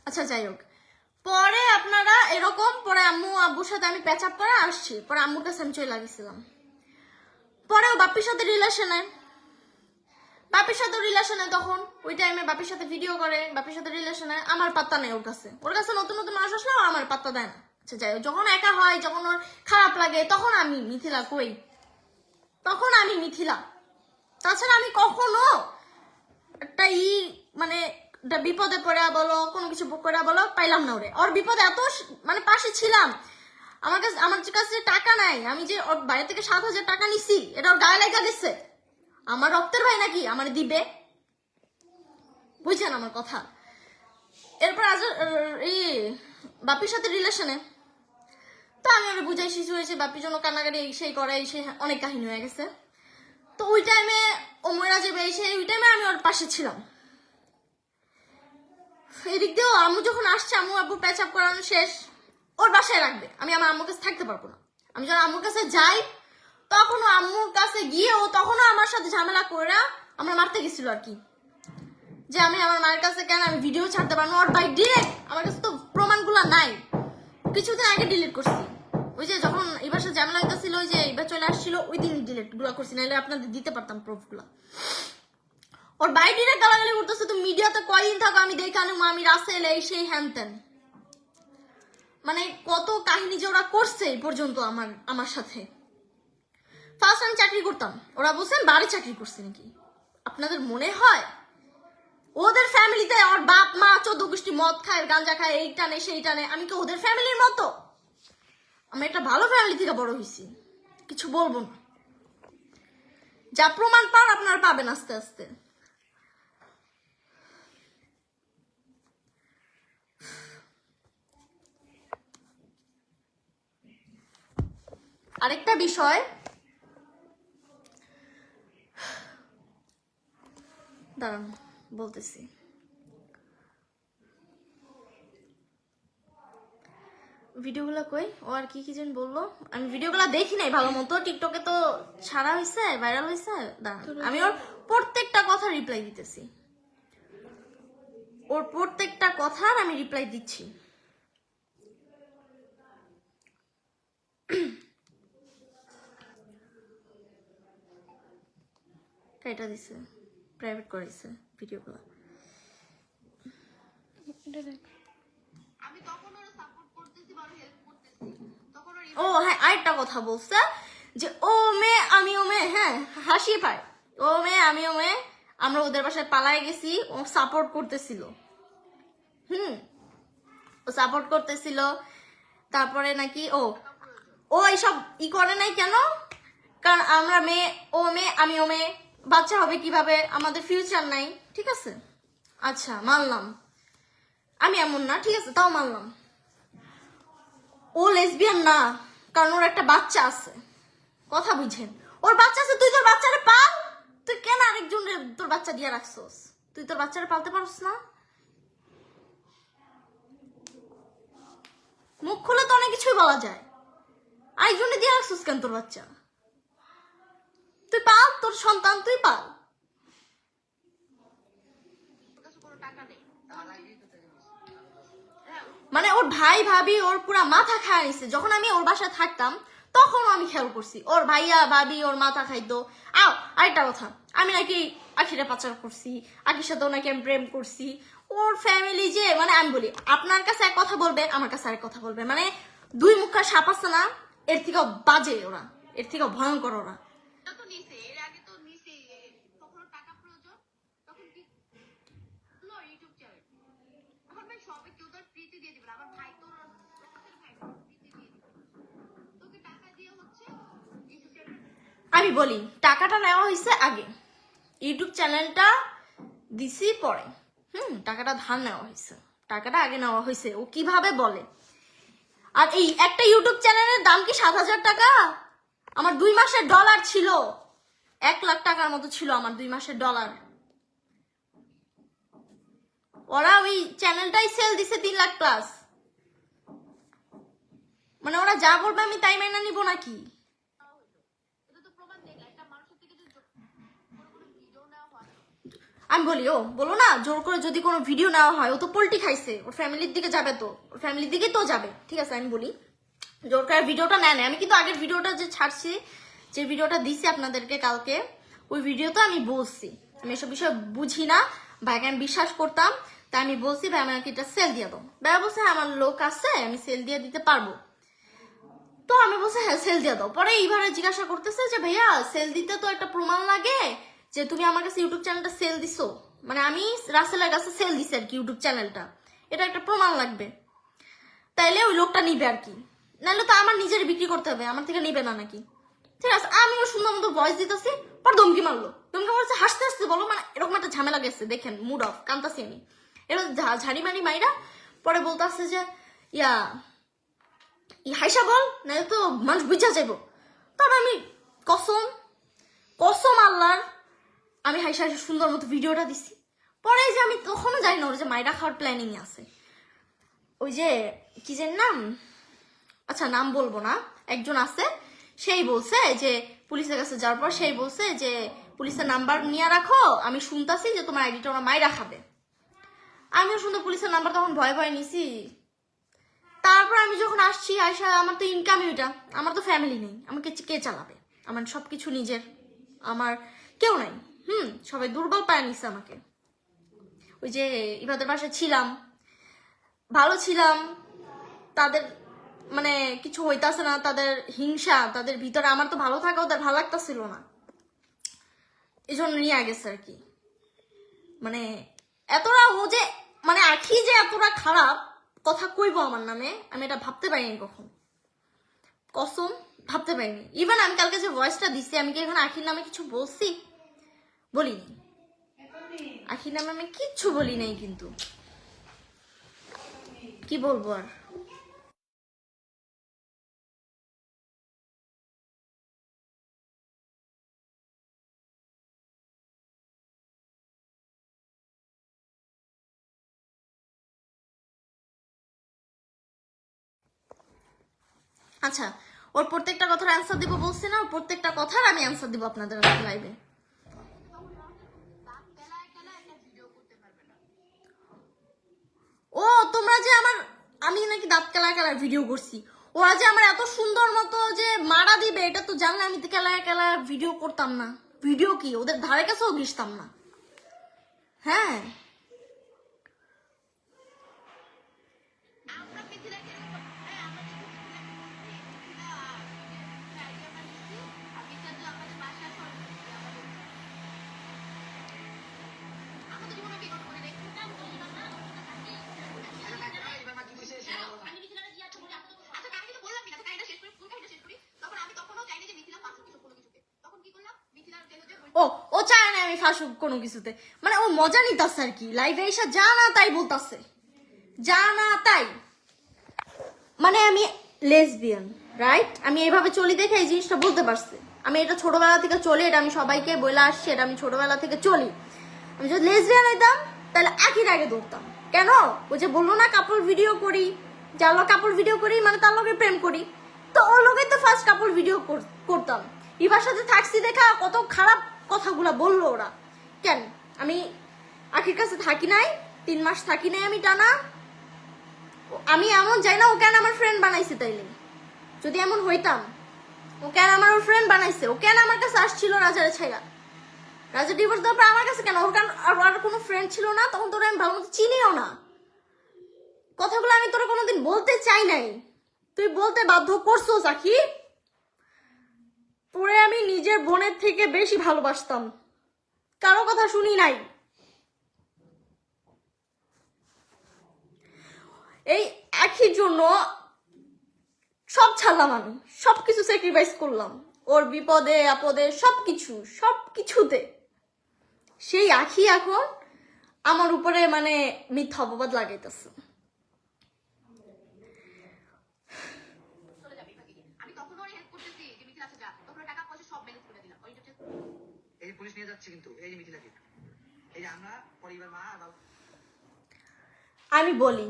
Speaker 1: আচ্ছা যাই হোক, পরে আপনারা এরকম, পরে আম্মু আব্বুর সাথে আমি প্যাচ আপ করে আসছি, পরে আম্মুর কাছে আমি চলে গেছিলাম। পরে ও বাপির সাথে রিলেশনে তখন ওই টাইমে বাপির সাথে ভিডিও করে, বাপির সাথে রিলেশনে, আমার পাত্তা নেই ওর কাছে নতুন নতুন মানুষ আসলে ও আমার পাত্তা দেয় না। আচ্ছা যাই হোক, যখন একা হয়, যখন ওর খারাপ লাগে, তখন আমি মিথিলা কই, তখন আমি মিথিলা। তাছাড়া আমি কখনো একটা মানে বিপদে পড়ে বলো, কোনো কিছু করে বলো, পাইলাম না ওরে। ওর বিপদে এত মানে পাশে ছিলাম, আমার কাছে টাকা নাই, আমি যে ওর বাইরে থেকে 7,000 টাকা নিছি, এটা ওর গায়ে লেগে গেছে। আমার রক্তের ভাই নাকি আমার দিবে? বুঝছেন আমার কথা? এরপর আজ এই বাপির সাথে রিলেশনে, তো আমি ওরা বুঝাই শিশু হয়েছে, বাপির জন্য কান্নাকাটি এই সেই করে, এই সেই অনেক কাহিনী হয়ে গেছে। তো ওই টাইমে ও মরা যাবে, এই সেই, ওই টাইমে আমি ওর পাশে ছিলাম। এদিক দিয়েও আম্মু যখন আসছে, আম্মু আব্বু প্যাচ আপ করানো শেষ, ওর বাসায় রাখবে, আমি আমার আম্মুর কাছে থাকতে পারবো না। আমি যখন আম্মুর কাছে যাই, তখনও আম্মুর কাছে গিয়েও তখনও আমার সাথে ঝামেলা করে আমরা মারতে গেছিল আর কি, যে আমি আমার মায়ের কাছে কেন আমি ভিডিও ছাড়তে পারবো। ওর বাই ডিরেক্ট, আমার কাছে তো প্রমাণগুলো নাই, কিছুদিন আগে ডিলিট করছি। ওই যে যখন এবার সাথে ঝামেলা হইতেছিল, ওই যে এবার চলে আসছিল, ওই দিন ডিলিট গুলা করছি, নাহলে আপনাদের দিতে পারতাম প্রুফগুলা। ওর বাই ডিরেক্ট গালাগালি করতেছে, তুমি মিডিয়াতে কয়দিন থাকো, আমি দেখে আনবো, আমি রাসেল, এই সেই হ্যান ত্যান। মানে কত কাহিনী যে ওরা করছে এই পর্যন্ত আমার সাথে। ফার্স্ট আমি চাকরি করতাম, ওরা বলছেন বাড়ি চাকরি করছে নাকি। আপনাদের মনে হয় ওদের ফ্যামিলিতে ওর বাপ মা 14 গোষ্ঠী মদ খায়, গাঁজা খায়, এই টানে সেই টানে, আমি কি ওদের ফ্যামিলির মতো? আমি একটা ভালো ফ্যামিলি থেকে বড় হয়েছি, কিছু বলবো না। যা প্রমাণ পান আপনারা পাবেন আস্তে আস্তে। আরেকটা বিষয়, দাঁড়ান বলতেছি। ভিডিওগুলো কই, ও আর কি যেন বললো, আমি ভিডিওগুলো দেখি নাই ভালো মতো, টিকটকে তো ছাড়া হয়েছে, ভাইরাল হয়েছে। দাঁড়ান, আমি ওর প্রত্যেকটা কথা রিপ্লাই দিতেছি, ওর প্রত্যেকটা কথার আমি রিপ্লাই দিচ্ছি। এটা দিছে, প্রাইভেট করেছে ভিডিওগুলো। ও হ্যাঁ, আরেকটা কথা বলছে যে ও মেয়ে আমি ও মেয়ে, হ্যাঁ হাসি পায়, ও মেয়ে আমি ও মেয়ে, আমরা ওদের বাসায় পালায় গেছি, ও সাপোর্ট করতেছিল। ও সাপোর্ট করতেছিল। তারপরে নাকি ও এইসব করে নাই কেন, কারণ আমরা মেয়ে, ও মেয়ে আমি ও মেয়ে, বাচ্চা হবে কিভাবে, আমাদের ফিউচার নাই। ঠিক আছে, আচ্ছা মানলাম, আমি এমন না, ঠিক আছে, তাও মানলাম। ও লেসবিয়ান না, কারণ ওর একটা বাচ্চা আছে, কথা বুঝেন, ওর বাচ্চা আছে, তুই তোর বাচ্চারে পাল, তুই কেন আরেকজনের তোর বাচ্চা দিয়ে রাখছস, তুই তোর বাচ্চারে পালতে পারছ না? মুখ খুলে তো অনেক কিছুই বলা যায়, আরেকজনে দিয়ে রাখছস কেন তোর বাচ্চা? তুই পাল, তোর সন্তান তুই পাল। মানে ওর ভাই ভাবি ওর পুরা মাথা খায় নিছে। যখন আমি ওর বাসায় থাকতাম তখন আমি খেয়াল করছি, ওর ভাইয়া ভাবি ওর মাথা খাইতো। আরেকটা কথা, আমি নাকি আখিরে পাচার করছি, আখির সাথেও নাকি আমি প্রেম করছি। ওর ফ্যামিলি যে, মানে আমি বলি আপনার কাছে এক কথা বলবে, আমার কাছে আরেক কথা বলবে, মানে দুই মুখা সাপ আছে না, এর থেকেও বাজে ওরা, এর থেকেও ভয়ঙ্কর ওরা। আমি বলি টাকাটা নেওয়া হয়েছে আগে, ইউটিউব চ্যানেলটা দিছি পরে। টাকাটা ধার নেওয়া হয়েছে, টাকাটা আগে নেওয়া হয়েছে। ও কিভাবে বলে, আর এই একটা ইউটিউব চ্যানেলের দাম কি 7,000 টাকা? আমার 2 মাসের ডলার ছিল 1 লাখ টাকার মতো ছিল আমার 2 মাসের ডলার। ওরা ওই চ্যানেলটাই সেল দিছে 3 লাখ প্লাস। মানে ওরা যা বলবে আমি তাই মেনে নিব নাকি? আমি বলি বলো না, জোর করে যদি কোনো ভিডিও নেওয়া হয়, ও তো পোল্টি খাইছে, ওর ফ্যামিলির দিকে যাবে, তো ওর ফ্যামিলির দিকে তো যাবে। ঠিক আছে, আমি বলি জোর করে ভিডিওটা নেয়। আমি কিন্তু আগের ভিডিওটা যে ছাড়ছি, যে ভিডিওটা দিছি আপনাদেরকে কালকে, ওই ভিডিওতে আমি বলছি আমি এসব বিষয় বুঝি না, ভাইকে আমি বিশ্বাস করতাম, তাই আমি বলছি ভাই আমাকে এটা সেল দিয়ে দাও। ভাই বলছে আমার লোক আছে, আমি সেল দিয়ে দিতে পারবো। তো আমি বলছি হ্যাঁ সেল দিয়ে দাও। পরে এইভাবে জিজ্ঞাসা করতেছে যে ভাইয়া সেল দিতে তো একটা প্রমাণ লাগে যে তুমি আমার কাছে ইউটিউব চ্যানেলটা সেল দিছো, মানে আমি রাসেলের কাছে সেল দিছি আর কি ইউটিউব চ্যানেলটা, এটা একটা প্রমাণ লাগবে, তাইলে ওই লোকটা নিবে আর কি, নাহলে তো আমার নিজের বিক্রি করতে হবে, আমার থেকে নিবে না নাকি। ঠিক আছে, আমিও সুন্দর মতো ভয়েস দিতেছি, পর ধমকি মারলো, ধমকি মারছে হাসতে হাসতে বলো, মানে এরকম একটা ঝামেলা গেছে, দেখেন মুড অফ, কান্তাছি আমি এরকম ঝাড়ি মারি মাইরা। পরে বলতে আসছে যে হাইসা বল, নাহলে তো মানুষ বুঝা যাবো। তবে আমি কসম আল্লাহর, আমি হাইসা হাইসা সুন্দর মতো ভিডিওটা দিছি। পরে যে আমি তখনও জানি না ওর যে মাইরা খাওয়ার প্ল্যানিং আছে, ওই যে কি যে নাম, আচ্ছা নাম বলবো না, একজন আছে, সেই বলছে যে পুলিশের কাছে যাওয়ার পর সেই বলছে যে পুলিশের নাম্বার নিয়ে রাখো, আমি শুনতাছি যে তোমার আইডিটা ওরা মাইরা খাবে। আমিও শুনতে পুলিশের নাম্বার তখন ভয় ভয় নিছি। তারপর আমি যখন আসছি আয়সা, আমার তো ইনকামই ওইটা, আমার তো ফ্যামিলি নেই, আমাকে কে চালাবে, আমার সবকিছু নিজের, আমার কেউ নাই। সবাই দুর্বল পায় নিছে আমাকে। ওই যে ইবাদের বাসায় ছিলাম, ভালো ছিলাম, তাদের মানে কিছু হইতাছে না, তাদের হিংসা তাদের ভিতরে, আমার তো ভালো থাকা ওদের ভালো লাগতাছিল না, এই জন্য নিয়ে গেছে আর কি। মানে এতটা ও যে, মানে আখি যে এতটা খারাপ কথা কইব আমার নামে, আমি এটা ভাবতে পারিনি কখন, কসম ভাবতে পারিনি। ইভেন আমি কালকে যে ভয়েসটা দিছি, আমি কি এখন আখির নামে কিছু বলছি? বলিনি, আখির নামে আমি কিচ্ছু বলি নাই, কিন্তু কি বলবো আর। আচ্ছা, ওর প্রত্যেকটা কথার অ্যান্সার দিব বলছি না, ওর প্রত্যেকটা কথার আমি অ্যান্সার দিব আপনাদের লাইভে। ও তোমরা যে আমি নাকি দাঁত কেলার ভিডিও করছি, ওরা যে আমার এত সুন্দর মতো যে মারা দিবে এটা তো জানলে আমি কেলার ভিডিও করতাম না। ভিডিও কি ওদের ধারে কাছেও ঘিসতাম না। হ্যাঁ ও ও চায় না আমি ফাঁসুক কোনো কিছুতে, মানে ও মজা নিতাছে আর কি, লাইভে এসে যা না তাই বলতাছে, যা না তাই। মানে আমি লেসবিয়ান, রাইট? আমি এইভাবে চলি দেখে এই জিনিসটা বলতে পারছি। আমি এটা ছোটবেলা থেকে চলি, এটা আমি সবাইকে বলে আসছি, এটা আমি ছোটবেলা থেকে চলি। আমি যদি লেসবিয়ান হইতাম তাহলে আখির আগে দৌড়তাম। কেন? ও যে বললো না কাপল ভিডিও করি, যার লোক কাপল ভিডিও করি মানে তার লোকে প্রেম করি, তো ওর লোকে তো ফার্স্ট কাপল ভিডিও করতাম। ইবার সাথে থাকছি দেখা কত খারাপ কথাগুলা বললো ওরা। কেন আমি আখির কাছে থাকি নাই, 3 মাস থাকি নাই আমি টানা। আমি এমন যাই না ও কেন আমার ফ্রেন্ড বানাইছে, তাইলে যদি এমন হইতাম ও কেন আমার ফ্রেন্ড বানাইছে, ও কেন আমার কাছে আসছিল রাজারে ছাইরা? রাজা ডিভোর্স দেওয়ার পর আমার কাছে কেন? ওর কারণ আর কোনো ফ্রেন্ড ছিল না, তখন তোরা আমি ভালো মতো চিনিও না। কথাগুলো আমি তোরা কোনোদিন বলতে চাই নাই, তুই বলতে বাধ্য করছো সাকি। তোরে আমি নিজের বোনের থেকে বেশি ভালোবাসতাম, কারো কথা শুনি নাই। এই একই জন্য সব ছাড়লাম, আমি সবকিছু স্যাক্রিফাইস করলাম ওর বিপদে আপদে, সবকিছুতে। সেই আখি এখন আমার উপরে মানে মিথ্যা অপবাদ লাগাইতেছে।
Speaker 4: এই পুলিশ নিয়ে যাচ্ছে কিন্তু এই যে মিথিলাকে, এই যে আমরা পরিবার মা বাবা।
Speaker 1: আমি বলি,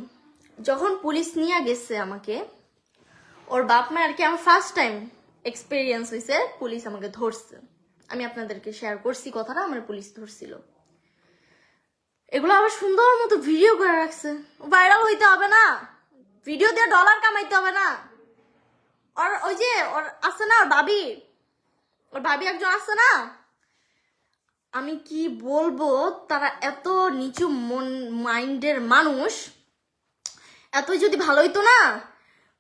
Speaker 1: যখন পুলিশ নিয়ে গেছে আমাকে, ওর বাপ মা আর কি, আমার ফার্স্ট টাইম এক্সপিরিয়েন্স হয়েছে পুলিশ আমাকে ধরছে। আমি আপনাদেরকে শেয়ার করছি কথাটা, আমার পুলিশ ধরছিল। এগুলো আবার সুন্দর মতো ভিডিও করে রাখছে। ভাইরাল হইতে হবে না, ভিডিও দিয়ে ডলার কামাইতে হবে না। আর ওই যে ওর আছে না, ওর ভাবি একজন আছে না, আমি কি বলবো, তারা এত নিচু মাইন্ডের মানুষ। এত যদি ভালো হইতো না,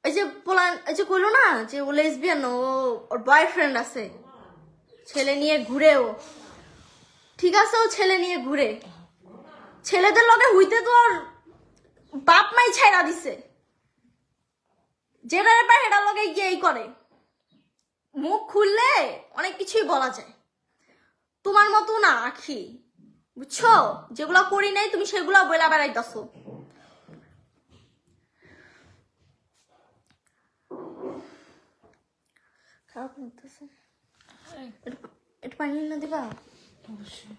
Speaker 1: ওই যে কইলো না যে ও লেসবিয়ান, ওর বয়ফ্রেন্ড আছে, ছেলে নিয়ে ঘুরেও, ঠিক আছে ও ছেলে নিয়ে ঘুরে, ছেলেদের লগে হইতে তো ওর বাপ মাই ছাইরা দিছে, যেটা পায় সেটার লগে গিয়ে করে। মুখ খুললে অনেক কিছুই বলা যায়। তোমার মতো না আখি, বুঝছো? যেগুলা করি নাই তুমি সেগুলা বইলা বেড়াইতেছো। খারাপ লাগতেছে, একটু পানি না দিবা? অবশ্যই।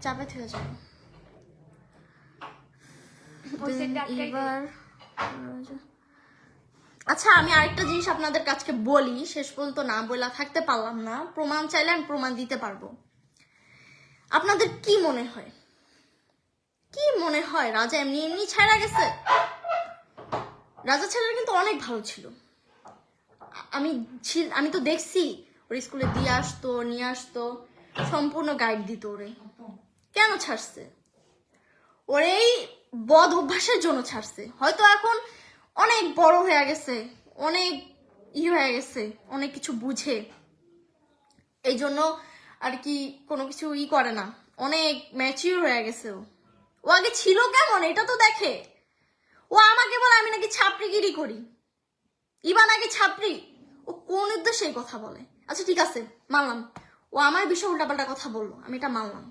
Speaker 1: চাপে থেকে যাবো এবার। আচ্ছা, আমি আরেকটা জিনিস আপনাদের কাছে বলি, শেষ পর্যন্ত না বলা থাকতে পারলাম না। প্রমাণ চাইলে আমি প্রমাণ দিতে পারবো। আপনাদের কি মনে হয় রাজা এমনি ছাড়া গেছে? রাজা ছেলের কিন্তু অনেক ভালো ছিল। আমি তো দেখছি ওর স্কুলে দিয়ে আসতো, নিয়ে আসতো, সম্পূর্ণ গাইড দিত ওরে। কেন ছাড়ছে? ওর এই বদ অভ্যাসের জন্য ছাড়ছে। হয়তো এখন অনেক বড় হয়ে গেছে, অনেক হয়ে গেছে, অনেক কিছু বুঝে, এই জন্য আর কি কোনো কিছু করে না, অনেক ম্যাচিউর হয়ে গেছে। ও আগে ছিল কেমন এটা তো দেখে। ও আমাকে বলে আমি নাকি ছাপড়িগিরি করি, ইবা নাকি ছাপড়ি। ও কোন উদ্দেশ্যে এই কথা বলে? আচ্ছা ঠিক আছে, মানলাম ও আমার বিষয়ে উল্টাপাল্টা কথা বললো, আমি এটা মানলাম।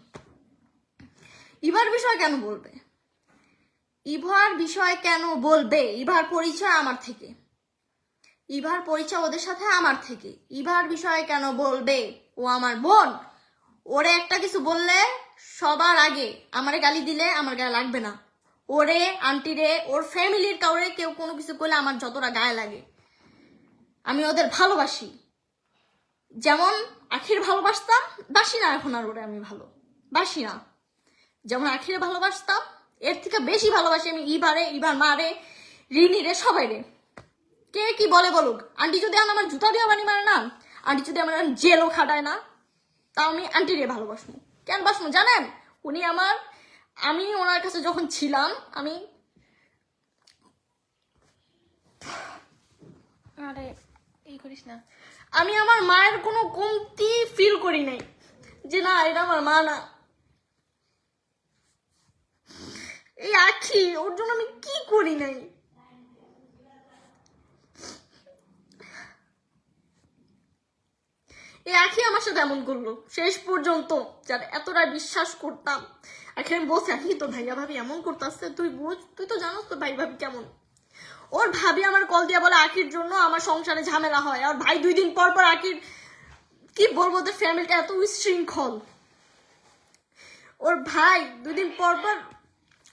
Speaker 1: ইভার বিষয় কেন বলবে? ইভার পরিচয় আমার থেকে। ইভার পরিচয় ওদের সাথে আমার থেকে। ইভার বিষয়ে কেন বলবে? ও আমার বোন। ওরে একটা কিছু বললে সবার আগে আমারে গালি দিলে আমার গায়ে লাগবে না। ওরে, আন্টি রে, ওর ফ্যামিলির কাউরে কেউ কোনো কিছু করলে আমার যতটা গায়ে লাগে। আমি ওদের ভালোবাসি, যেমন আখির ভালোবাসতাম, বাসি না এখন আর ওরে আমি ভালোবাসি না। যেমন আখিরে ভালোবাসতাম, এর থেকে বেশি ভালোবাসি আমি ইভারে, ইভার মারে, রিনি রে, সবাই রে। কে কি বলে বলুক, আন্টি যদি আমার জুতা দিয়ে বানি মারে না, আন্টি যদি আমার জেলও খাটায় না, তাও আমি আন্টি রে ভালোবাসবো। কেন বাসবো জানেন? উনি আমার, আমি ওনার কাছে যখন ছিলাম, আরে এই করিস না, আমি আমার মায়ের কোনো কমতি ফিল করি নাই, যে না এটা আমার মা না। এই আখি, ওর জন্য আমি কি করি নাই। এই আখি আমার সাথে এমন করলো শেষ পর্যন্ত, যার এতটা বিশ্বাস করতাম। আখি আমি বলছি, আখি তোর ভাইয়া ভাবি এমন করতেছে, তুই বুঝ, তুই তো জানোস তোর ভাই ভাবি কেমন। ওর ভাবি আমার কল দিয়া বলে আখির জন্য আমার সংসারে ঝামেলা হয়। আর ভাই 2 দিন পর পর আখির, কি বলবো, ওদের ফ্যামিলিটা এত উশৃঙ্খল। ওর ভাই 2 দিন পর পর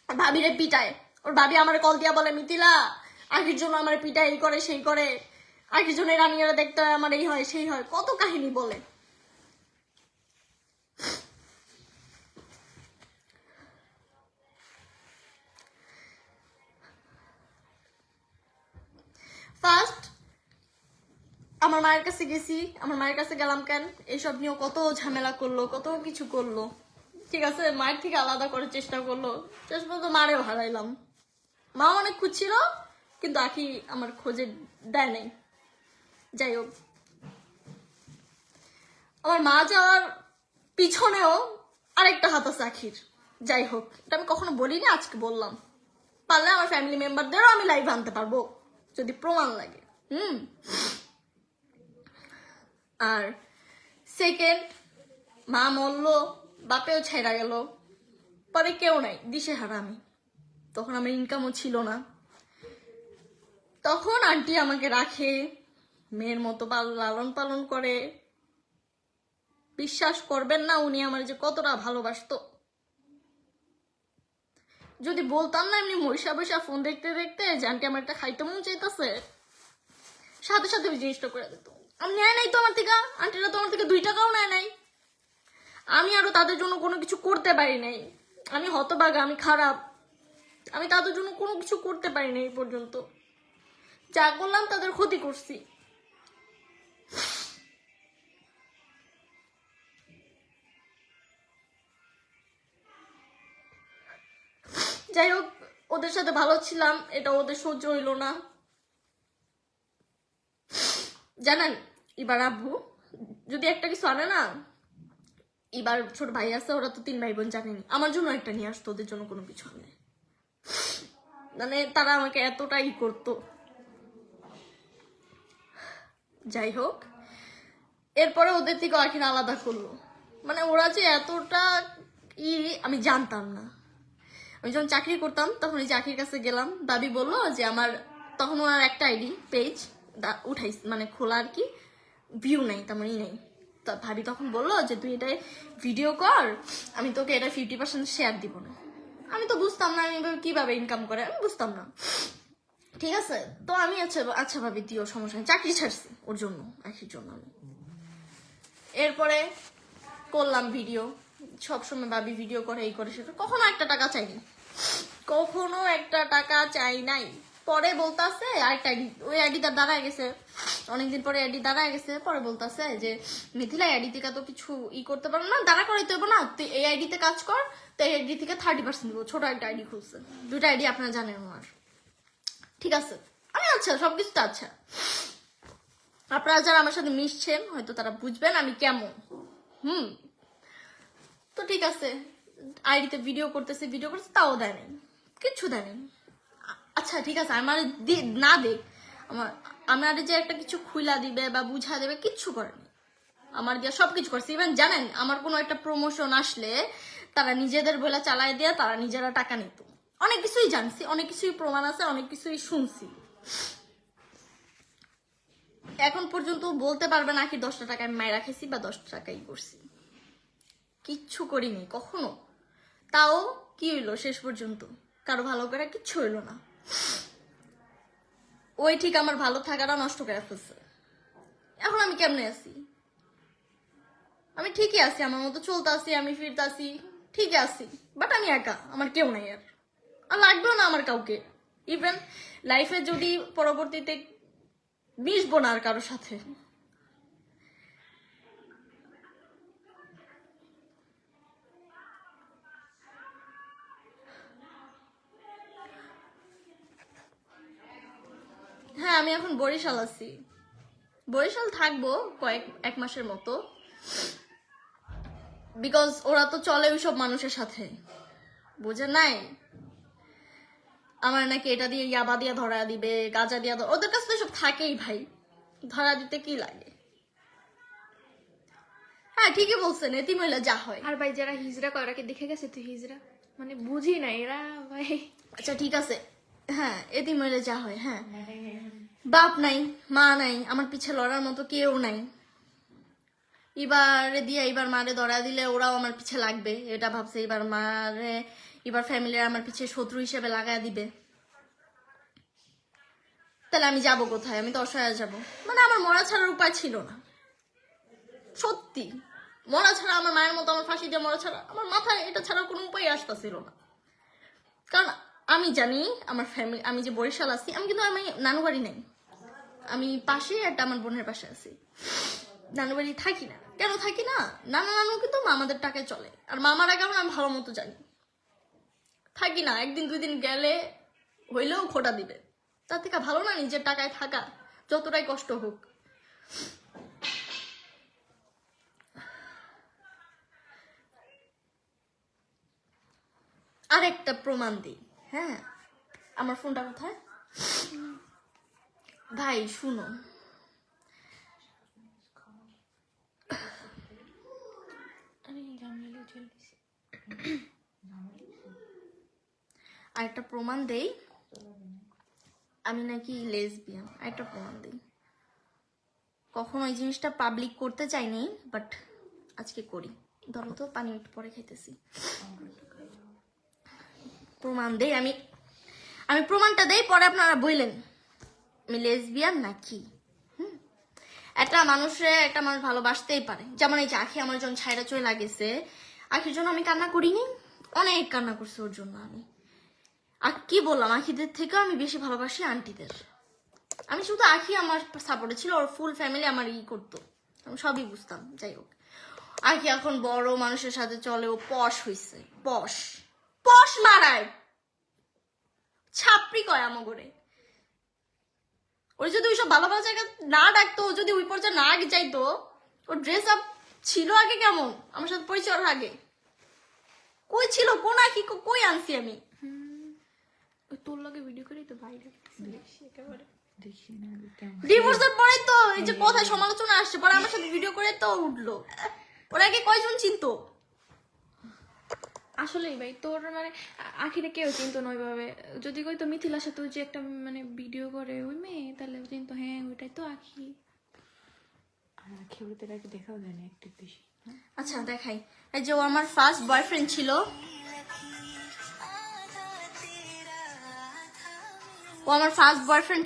Speaker 1: ভাবিরে পিটায়। ওর ভাবি আমার কল দিয়া বলে, মিথিলা আখির জন্য আমার পিটায়, এই করে সেই করে, আখির জন্য রানিয়ারা দেখতে হয়, আমার এই হয় সেই হয়, কত কাহিনী বলে। ফার্স্ট আমার মায়ের কাছে গেছি, আমার মায়ের কাছে গেলাম কেন, এইসব নিয়ে কত ঝামেলা করলো, কত কিছু করলো। ঠিক আছে, মায়ের থেকে আলাদা করার চেষ্টা করলো, শেষ পর্যন্ত মারেও হারাইলাম। মা অনেক খুঁজছিল, কিন্তু আখি আমার খোঁজে দেয় নাই। যাই হোক, আমার মা যাওয়ার পিছনেও আরেকটা হাত আছে আখির। যাই হোক, এটা আমি কখনো বলিনি, আজকে বললাম। পারলে আমার ফ্যামিলি মেম্বারদেরও আমি লাইভে আনতে পারবো যদি প্রমাণ লাগে। আর সেকেন্ড, মা মরলো, বাপেও ছেড়া গেল, পরে কেউ নাই, দিশেহারা আমি। তখন আমার ইনকামও ছিল না। তখন আন্টি আমাকে রাখে, মেয়ের মতো লালন পালন করে। বিশ্বাস করবেন না উনি আমার যে কতটা ভালোবাসতো। যদি বলতাম না এমনি বৈশা বৈশা ফোন দেখতে দেখতে যে আন্টি আমার একটা খাইতে মন চাইতেছে, সাথে সাথে ওই জিনিসটা করে দিত। আমি নেয় নাই তো আমার থেকে, আন্টিরা তো আমার থেকে 2 টাকাও নেয় নাই। আমি আরো তাদের জন্য কোনো কিছু করতে পারি নাই। আমি হতভাগা, আমি খারাপ, আমি তাদের জন্য কোনো কিছু করতে পারি নাই এই পর্যন্ত। যা করলাম তাদের ক্ষতি করছি। যাই হোক, ওদের সাথে ভালো ছিলাম, এটা ওদের সহ্য হইল না। জানেন, এবার আব্বু যদি একটা কিছু আনে না, এবার ছোট ভাই আছে, ওরা তো 3 ভাই বোন, জানেনি, আমার জন্য একটা নিয়ে আসতো, ওদের জন্য কোনো কিছু আনে। মানে তারা আমাকে এতটাই করতো। যাই হোক, এরপরে ওদের থেকে আখির আলাদা করলো। মানে ওরা যে এতটা আমি জানতাম না। আমি যখন চাকরি করতাম তখন এই চাকরির কাছে গেলাম, দাবি বললো যে আমার, তখন ওনার একটা আইডি পেজ উঠাইস, মানে খোলা আর কি, ভিউ নাই, তেমন নেই। তো ভাবি তখন বললো যে তুই এটাই ভিডিও কর, আমি তোকে এটা 50% শেয়ার দিব না। আমি তো বুঝতাম না আমি কিভাবে ইনকাম করে, আমি বুঝতাম না। ঠিক আছে, তো আমি আচ্ছা ভাবি দিও, সমস্যা নেই, চাকরি ছাড়ছি ওর জন্য, আখির জন্য আমি। এরপরে করলাম ভিডিও, সবসময় ভাবি ভিডিও করে, এই করে সেটা, কখনো একটা টাকা চাইনি, কখনো একটা টাকা চাই নাই। পরে বলতেছে আরেকটা আইডি, ওই আইডি তার দাঁড়ায় গেছে, অনেকদিন পরে আইডি দাঁড়ায় গেছে। পরে বলতেছে যে মিথিলা আইডি থেকে তো কিছু করতে পারবো না, দাঁড়া করাইতে হবো না, তুই এই আইডিতে কাজ কর, তো এই আইডি থেকে 30% দিব। ছোট একটা আইডি খুলছে, 2টা আইডি আপনারা জানেন আমার। ঠিক আছে, আমি আচ্ছা, সবকিছু তো আচ্ছা। আপনারা যারা আমার সাথে মিশছেন হয়তো তারা বুঝবেন আমি কেমন। তো ঠিক আছে, আইডিতে ভিডিও করতেছে, তাও দেয় নাই, কিচ্ছু দেয় নাই। আচ্ছা ঠিক আছে, আমার না দেখ, আমার যে একটা কিছু খুইলা দিবে বা বুঝা দেবে, কিচ্ছু করেনি। আমার দিয়ে সবকিছু করছে। ইভেন জানেন, আমার কোনো একটা প্রমোশন আসলে তারা নিজেদের বলে চালায় দিয়ে তারা নিজেরা টাকা নিত। অনেক কিছুই জানছি, অনেক কিছুই প্রমাণ আছে, অনেক কিছুই শুনছি। এখন পর্যন্ত বলতে পারবে না কি 10টা টাকা আমি মায়েরা খেয়েছি বা 10 টাকাই করছি, কিচ্ছু করিনি কখনো। তাও কি হইলো শেষ পর্যন্ত, কারো ভালো করে কিচ্ছু হইলো না। ওই ঠিক আমার ভালো থাকাটা নষ্ট করে ফেলছে। এখন আমি কেমনে আছি? আমি ঠিকই আছি, আমার মতো চলতে আসি, আমি ফিরতে আসি, ঠিকই আছি, বাট আমি একা, আমার কেউ নাই আর লাগবেও না আমার কাউকে। ইভেন লাইফে যদি পরবর্তীতে মিশবো না আর কারোর সাথে। হ্যাঁ, আমি এখন বরিশাল আছি, বরিশাল থাকবো এক মাসের মতো, বিকজ ওরা তো চলে ওইসব মানুষের সাথে, বুঝে নাই? আমার নাকি এটা দিয়ে ইয়াবা দিয়া ধরা দিবে, গাঁজা দিয়া ওদের কাছে তো সব থাকেই ভাই, ধরা দিতে কি লাগে? হ্যাঁ ঠিকই বলছেন, এতিম হইলে যা হয়।
Speaker 5: আর ভাই যারা হিজড়া করে ওরা কি দেখে গেছে তুই হিজড়া? মানে বুঝি না এরা ভাই।
Speaker 1: আচ্ছা ঠিক আছে, হ্যাঁ এতিম হইলে যা হয়। হ্যাঁ, বাপ নাই, মা নাই, আমার পিছে লড়ার মতো কেউ নাই। এবারে দিয়ে এবার মারে ধরা দিলে ওরাও আমার পিছে লাগবে, এটা ভাবছে। এবার মারে, এবার ফ্যামিলির আমার পিছে শত্রু হিসেবে লাগায় দিবে। তাহলে আমি যাব কোথায়? আমি তো অসহায় যাব। মানে আমার মরা ছাড়ার উপায় ছিল না, সত্যি। মরা ছাড়া, আমার মায়ের মতো আমার ফাঁসি দিয়ে মরা ছাড়া আমার মাথায় এটা ছাড়া কোনো উপায় আসতেছিল না। কারণ আমি জানি আমার ফ্যামিলি, আমি যে বরিশাল আছি, আমি কিন্তু আমি নানু বাড়ি নেই, আমি পাশে একটা আমার বোনের পাশে আছি, নানু বাড়ি থাকি না। কেন থাকি না? নানা নানু কিন্তু মামাদের টাকায় চলে, আর মামারা কেমন আমি ভালো মতো জানি। থাকি না, একদিন 2 দিন গেলে হইলেও খোটা দিবে। তার থেকে ভালো না নিজের টাকায় থাকা, যতটাই কষ্ট হোক। আরেকটা প্রমাণ দিই। হ্যাঁ, আমার ফোনটা কোথায়? ভাই শুনো, আরেকটা প্রমাণ দেই, আমি নাকি লেসবিয়ান। আরেকটা প্রমাণ দেই। কখনো এই জিনিসটা পাবলিক করতে চাইনি, বাট আজকে করি। ধরো তো, পানি একটু পরে খাইতেছি। প্রমাণ দেই, আমি প্রমাণটা দেই, পরে আপনারা বললেন আমি লেসবিয়ান নাকি। একটা মানুষ ভালোবাসতেই পারে। যেমন এই যে আখি আমার যখন ছাইরা চলে লাগেছে, আখির জন্য আমি কান্না করিনি? অনেক কান্না করছি ওর জন্য আমি। আর কি বললাম, আখিদের থেকেও আমি বেশি ভালোবাসি আন্টিদের। আমি শুধু আখি আমার সাপোর্টে ছিল, ওর ফুল ফ্যামিলি আমার করতো, আমি সবই বুঝতাম। যাই হোক, আখি এখন বড় মানুষের সাথে চলে, ও পশ হইছে। পশ মারায়, ছাপড়ি কয় আমগরে। ওর যদি ওইসব ভালো ভালো জায়গা না ডাকতো, ও যদি ওই পর্যায়ে না যাইতো, ওর ড্রেস আপ ছিল আগে কেমন, আমার সাথে পরিচয় হওয়ার আগে কই ছিল? কোন আখি কই আনছি আমি?
Speaker 5: তোর লগে ভিডিও করি তো বাইরে একেবারে
Speaker 1: ডিভোর্সের পরে তো এই যে কথায় সমালোচনা আসছে, পরে আমার সাথে ভিডিও করে তো উঠলো। ওর আগে কয়জন চিনতো?
Speaker 5: আসলেই ভাই তোর মানে আখিরে কেউ চিনতো না ওইভাবে। যদি কই তো মিথিলার সাথে যে একটা মানে ভিডিও করে ওই মেয়ে, তাহলে চিনতো হ্যাঁ ওইটাই তো আখি। আর আখি ওদের আগে দেখাও যায় না একটু বেশি।
Speaker 1: আচ্ছা দেখাই। এই যে ও আমার ফার্স্ট বয়ফ্রেন্ড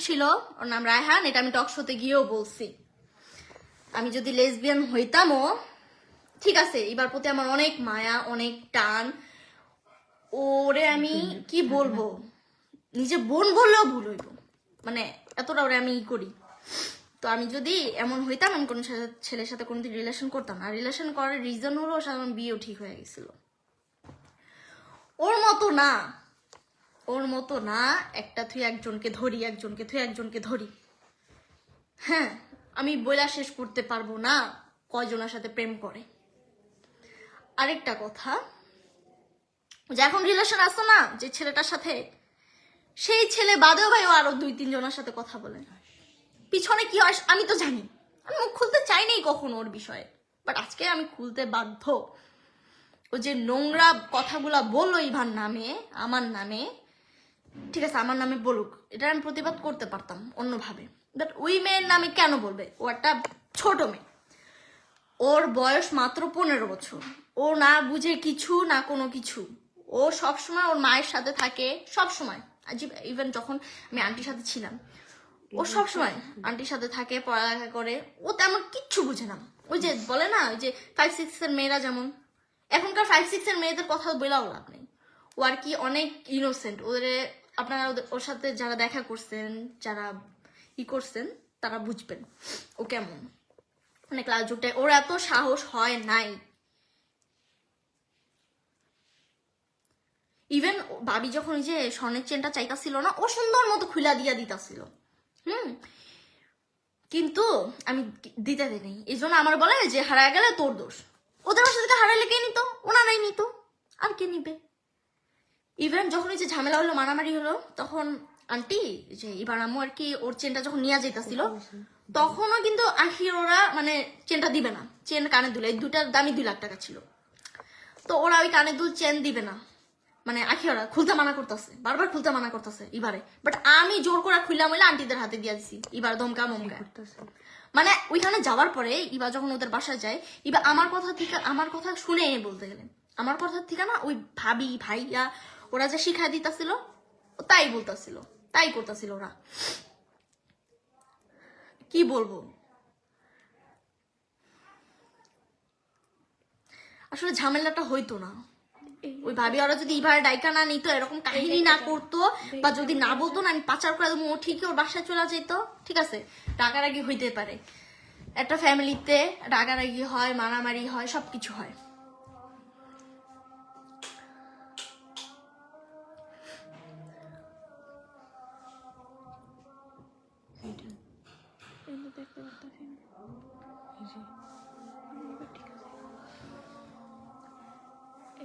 Speaker 1: ছিল, ওর নাম রায়হান। এটা আমি টক শোতে গিয়েও বলছি। আমি যদি লেসবিয়ান হইতামও, ঠিক আছে, এবার প্রতি আমার অনেক মায়া, অনেক টান। ওরে আমি কি বলবো, নিজে বোন বললেও ভুল হইব, মানে এতটা ওরে আমি করি। তো আমি যদি এমন হইতাম, আমি কোনো ছেলের সাথে কোনোদিন রিলেশন করতাম না। রিলেশন করার রিজন হলো ওর সাথে আমার বিয়েও ঠিক হয়ে গেছিল। ওর মতো না একটা থুই একজনকে ধরি। হ্যাঁ, আমি বইলা শেষ করতে পারবো না কয়জনের সাথে প্রেম করে। আরেকটা কথা, যে এখন রিলেশন আসতো না যে ছেলেটার সাথে, সেই ছেলে বাদেও ভাই ও আরো 2-3 জনের সাথে কথা বলে। পিছনে কি হয় আমি তো জানি, আমি মুখ খুলতে চাইনি কখনো ওর বিষয়ে, বাট আজকে আমি খুলতে বাধ্য। ও যে নোংরা কথাগুলা বললো ইভার নামে, আমার নামে, ঠিক আছে আমার নামে বলুক, এটা আমি প্রতিবাদ করতে পারতাম অন্যভাবে, বাট ওই মেয়ের নামে কেন বলবে? ও একটা ছোট মেয়ে, ওর বয়স মাত্র 15 বছর, ও না বুঝে কিছু না কোনো কিছু, ও সবসময় ওর মায়ের সাথে থাকে, সবসময়। ইভেন যখন আমি আন্টির সাথে ছিলাম, ও সবসময় আন্টির সাথে থাকে, পড়ালেখা করে, ও তেমন কিচ্ছু বুঝে না। ওই যে বলে না, ওই যে 5-6 এর মেয়েরা যেমন, এখনকার 5-6 এর মেয়েদের কথা বলেও লাভ নেই, ও আর কি অনেক ইনোসেন্ট। আপনারা ওর সাথে যারা দেখা করছেন, যারা করছেন, তারা বুঝবেন ও কেমন, অনেক লাজুকটাই। ওর এত সাহস হয় নাই। ইভেন ভাবি যখন ওই যে স্বর্ণের চেনটা চাইতাছিল না, ও সুন্দর মতো খুলা দিয়া দিতাছিল, কিন্তু আমি দিতে দিই। এই জন্য আমার বলে যে হারায় গেলে তোর দোষ। ওদের বাসা থেকে হারাইলে কে নিত? ওনারাই নিত, আর কে নিবে? ইভেন যখন ওই যে ঝামেলা হলো, মারামারি হলো, তখন আন্টি যে এবার আম্মু আর কি ওর চেনটা যখন নিয়ে যেতেছিল, তখনও কিন্তু আখির ওরা মানে চেনটা দিবে না। চেন কানে দুল, এই দুটার দামই 2 লাখ টাকা ছিল, তো ওরা ওই কানে দুল চেন দিবে না, মানে আখি ওরা খুলতে মানা করতেছে, বারবার খুলতে মানা করতেছে এবারে। বাট আমি জোর করে খুললাম হইলে আন্টিদের হাতে দিয়ে দিছি, এবার দমকা মমকা। মানে ওইখানে যাওয়ার পরে এবার যখন ওদের বাসায় যায়, এবার আমার কথা শুনে বলতে গেলে আমার কথা থেকে না, ওই ভাবি ভাইয়া ওরা যে শিখাই দিতেছিল তাই বলতেছিল, তাই করতেছিল ওরা। কি বলবো, আসলে ঝামেলাটা হইতো না। ওই ভাবি ওরা যদি এবার ডাইকা না নিত, এরকম কাহিনী না করতো, বা যদি না বলতো না আমি পাচার করে দেবো, ও ঠিকই ওর বাসায় চলে যেত। ঠিক আছে, রাগারাগি হইতে পারে, একটা ফ্যামিলিতে রাগারাগি হয়, মারামারি হয়, সবকিছু হয়।
Speaker 5: দেখতে পারতেছি না।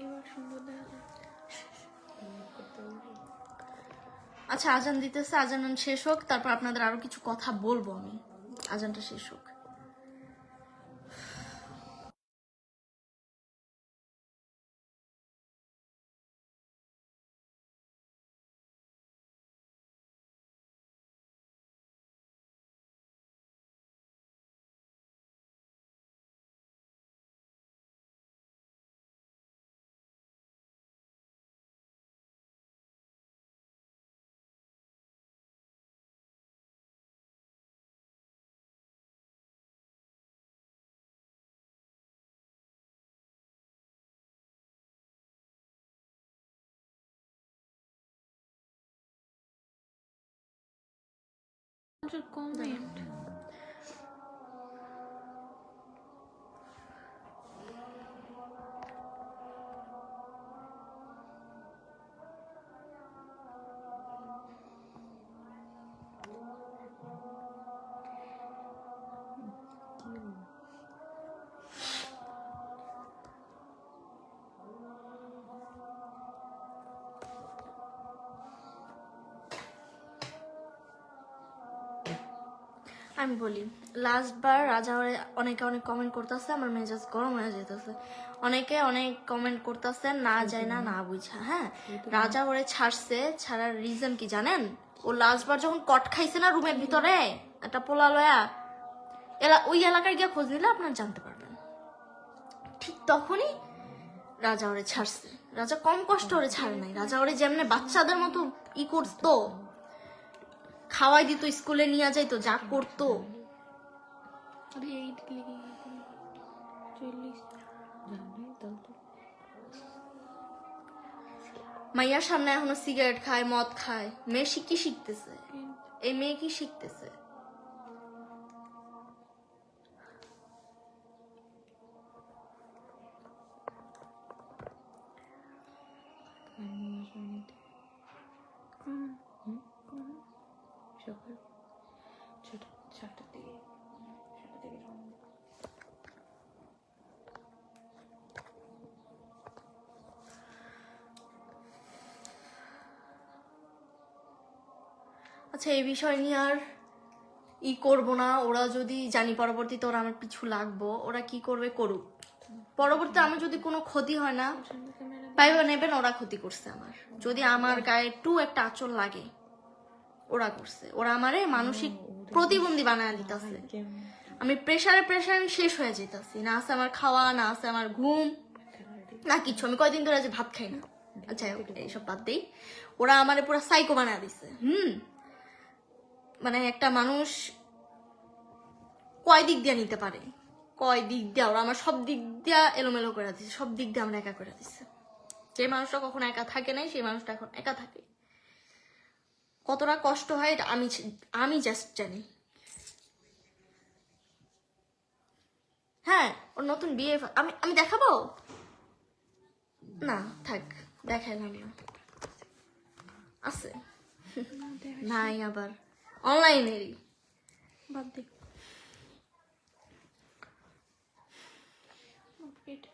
Speaker 5: এবার সুন্দর দেখা যায়।
Speaker 1: আচ্ছা আজান দিতেছে, আজান শেষ হোক, তারপর আপনাদের আরো কিছু কথা বলবো আমি। আজানটা শেষ হোক।
Speaker 5: কমেন্ট
Speaker 1: আমি বলি, লাস্ট বার রাজা অনেকে অনেক কমেন্ট করতেছে, আমার মেজাজ গরম হয়ে যেতেছে। অনেকে অনেক কমেন্ট করতেছে না যায় না, না বুঝা। হ্যাঁ, রাজা ওরে ছাড়ার রিজন কি জানেন? ও লাস্ট বার যখন কট খাইছে না রুমের ভিতরে একটা পোলা লয়া, ওই এলাকায় গিয়ে খোঁজ নিলে আপনার জানতে পারবেন। ঠিক তখনই রাজা ওরে ছাড়ছে। রাজা কম কষ্ট ওরে ছাড়ে নাই। রাজা ওরে যেমনে বাচ্চাদের মতো করতো, খাওয়াই দিত, স্কুলে নিয়ে যাইতো, যা করতো। মাইয়ার সামনে এখনো সিগারেট খায়, মদ খায়। মেয়ে কি শিখতেছে? এই মেয়ে কি শিখতেছে? আচ্ছা, এই বিষয় নিয়ে আর করবো না। ওরা যদি জানি পরবর্তীতে ওরা আমার পিছু লাগবো, ওরা কি করবে করুক। পরবর্তীতে আমার যদি কোনো ক্ষতি হয় না, পাইবা নেবেন, ওরা ক্ষতি করছে আমার। যদি আমার গায়ে একটা আঁচল লাগে, ওরা করছে। ওরা আমারে মানসিক প্রতিবন্ধী বানায় দিতেছে। আমি প্রেসারে শেষ হয়ে যেতেছি। না আছে আমার খাওয়া, না আছে আমার ঘুম, না কিছু। আমি কয়দিন ধরে যে ভাত খাই না। আচ্ছা এইসব বাদ দেই। ওরা আমারে পুরো সাইকো বানায় দিছে। মানে একটা মানুষ কয় দিক দিয়ে নিতে পারে, কয় দিক দিয়ে ওরা আমার সব দিক দিয়ে এলোমেলো করে দিচ্ছে, সব দিক দিয়ে আমরা একা করে দিচ্ছে। যে মানুষটা কখনো একা থাকে নাই, সেই মানুষটা এখন একা থাকে। কতটা কষ্ট হয় এটা আমি জাস্ট জানি। হ্যাঁ, ওর নতুন বিয়ে আমি দেখাবো না, থাক দেখাইলাম না। আছে নাই, আবার অনলাইনেরই
Speaker 5: বাদ দে। পেটে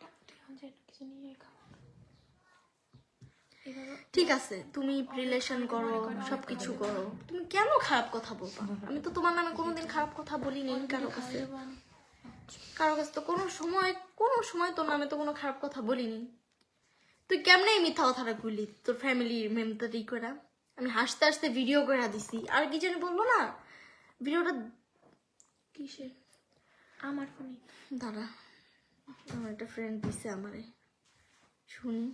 Speaker 5: কিছু নিয়ে খাও।
Speaker 1: ঠিক আছে, তুমি রিলেশন করো, সবকিছু করো, তুমি কেন খারাপ কথা বলবা? আমি তো তোমার নামে কোনোদিন খারাপ কথা বলিনি কারো কাছে। তো কোনো সময় তোর নামে তো কোনো খারাপ কথা বলিনি। তুই কেমনে এই মিথ্যা কথাটা বললি তোর ফ্যামিলির মেম্বারই করে? আমি হাসতে হাসতে ভিডিও করে দিছি। আর কি জানি বলবো না, ভিডিওটা
Speaker 5: কিসের? আমার ফোনে।
Speaker 1: দাঁড়া, আমার একটা ফ্রেন্ড দিছে আমারে, শুনি।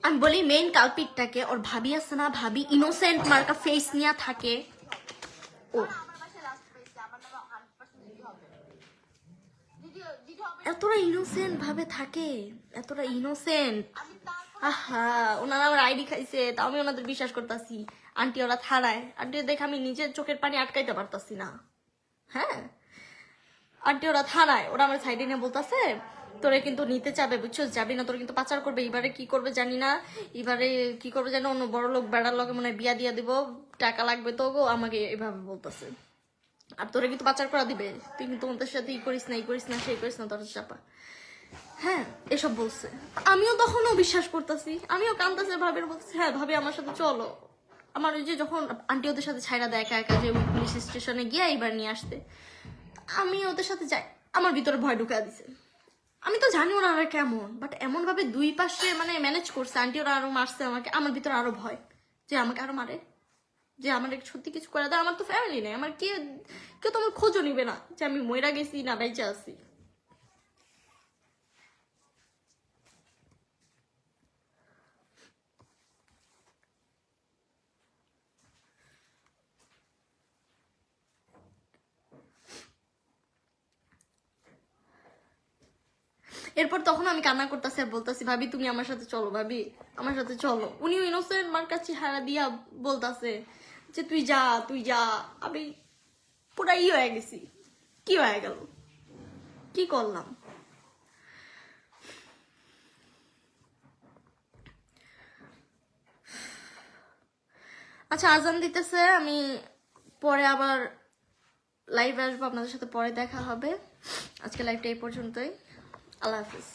Speaker 1: আমি বলি মেইন কালপিটটাকে, ওর ভাবি আছে না, ভাবি ইনোসেন্ট মার্কা ফেস নিয়ে থাকে। ও এতটা ইনোসেন্ট ভাবে থাকে, এতটা ইনোসেন্ট। আহা, ওনারা আমার আইডি খাইছে, তাও আমি ওনাদের বিশ্বাস করতেছি। আন্টি ওরা থানায়, আন্টি দেখে আমি নিজের চোখের পানি আটকাইতে পারতাছি না। হ্যাঁ, আন্টি ওরা থানায়, ওরা আমার সাইডে নিয়ে বলতেছে তোরে কিন্তু নিতে চাবে, বুঝছো, যাবি না, তোর কিন্তু পাচার করবে। এবারে কি করবে জানি না, এবারে কি করবে জানি, অন্য বড় লোক বেড়ার লোকে মনে হয় বিয়া দিয়া দিব, টাকা লাগবে তো গো, আমাকে এভাবে বলতেছে। আর তোরে কিন্তু পাচার করা দিবে, তুই কিন্তু ওদের সাথে ই করিস না, সেই করিস না, তোর চাপা। হ্যাঁ, এসব বলছে। আমিও তখনও বিশ্বাস করতেছি, আমিও কান্দাছে, ভাবের বলতেছি হ্যাঁ ভাবি আমার সাথে চলো। আমার ওই যে যখন আন্টি ওদের সাথে ছাইরা দেয় একা একা, যে পুলিশ স্টেশনে গিয়ে এবার নিয়ে আসতে, আমি ওদের সাথে যাই, আমার ভিতরে ভয় ঢুকা দিছে। আমি তো জানি ওরা কেমন, বাট এমন ভাবে দুই পাশে মানে ম্যানেজ করছে। আন্টি ওরা আরো মারছে আমাকে, আমার ভিতরে আরো ভয় যে আমাকে আরো মারে, যে আমার সত্যি কিছু করে দেয়। আমার তো ফ্যামিলি নেই, আমার কেউ তো আমার খোঁজও নিবে না যে আমি মইরা গেছি না বেঁচে আছি। এরপর তখন আমি কান্না করতেছি আর বলতেছি ভাবি তুমি আমার সাথে চলো, ভাবি আমার সাথে চলো। উনিও ইনোসেন্ট মার কাছে হারা দিয়া বলতেছে যে তুই যা। আমি পুরা হয়ে গেছি, কি হয়ে গেল, কি করলাম? আচ্ছা, আজান দিতেছে, আমি পরে আবার লাইভ আসবো, আপনাদের সাথে পরে দেখা হবে। আজকে লাইভটা এই পর্যন্তই। আল্লাহ হাফিজ।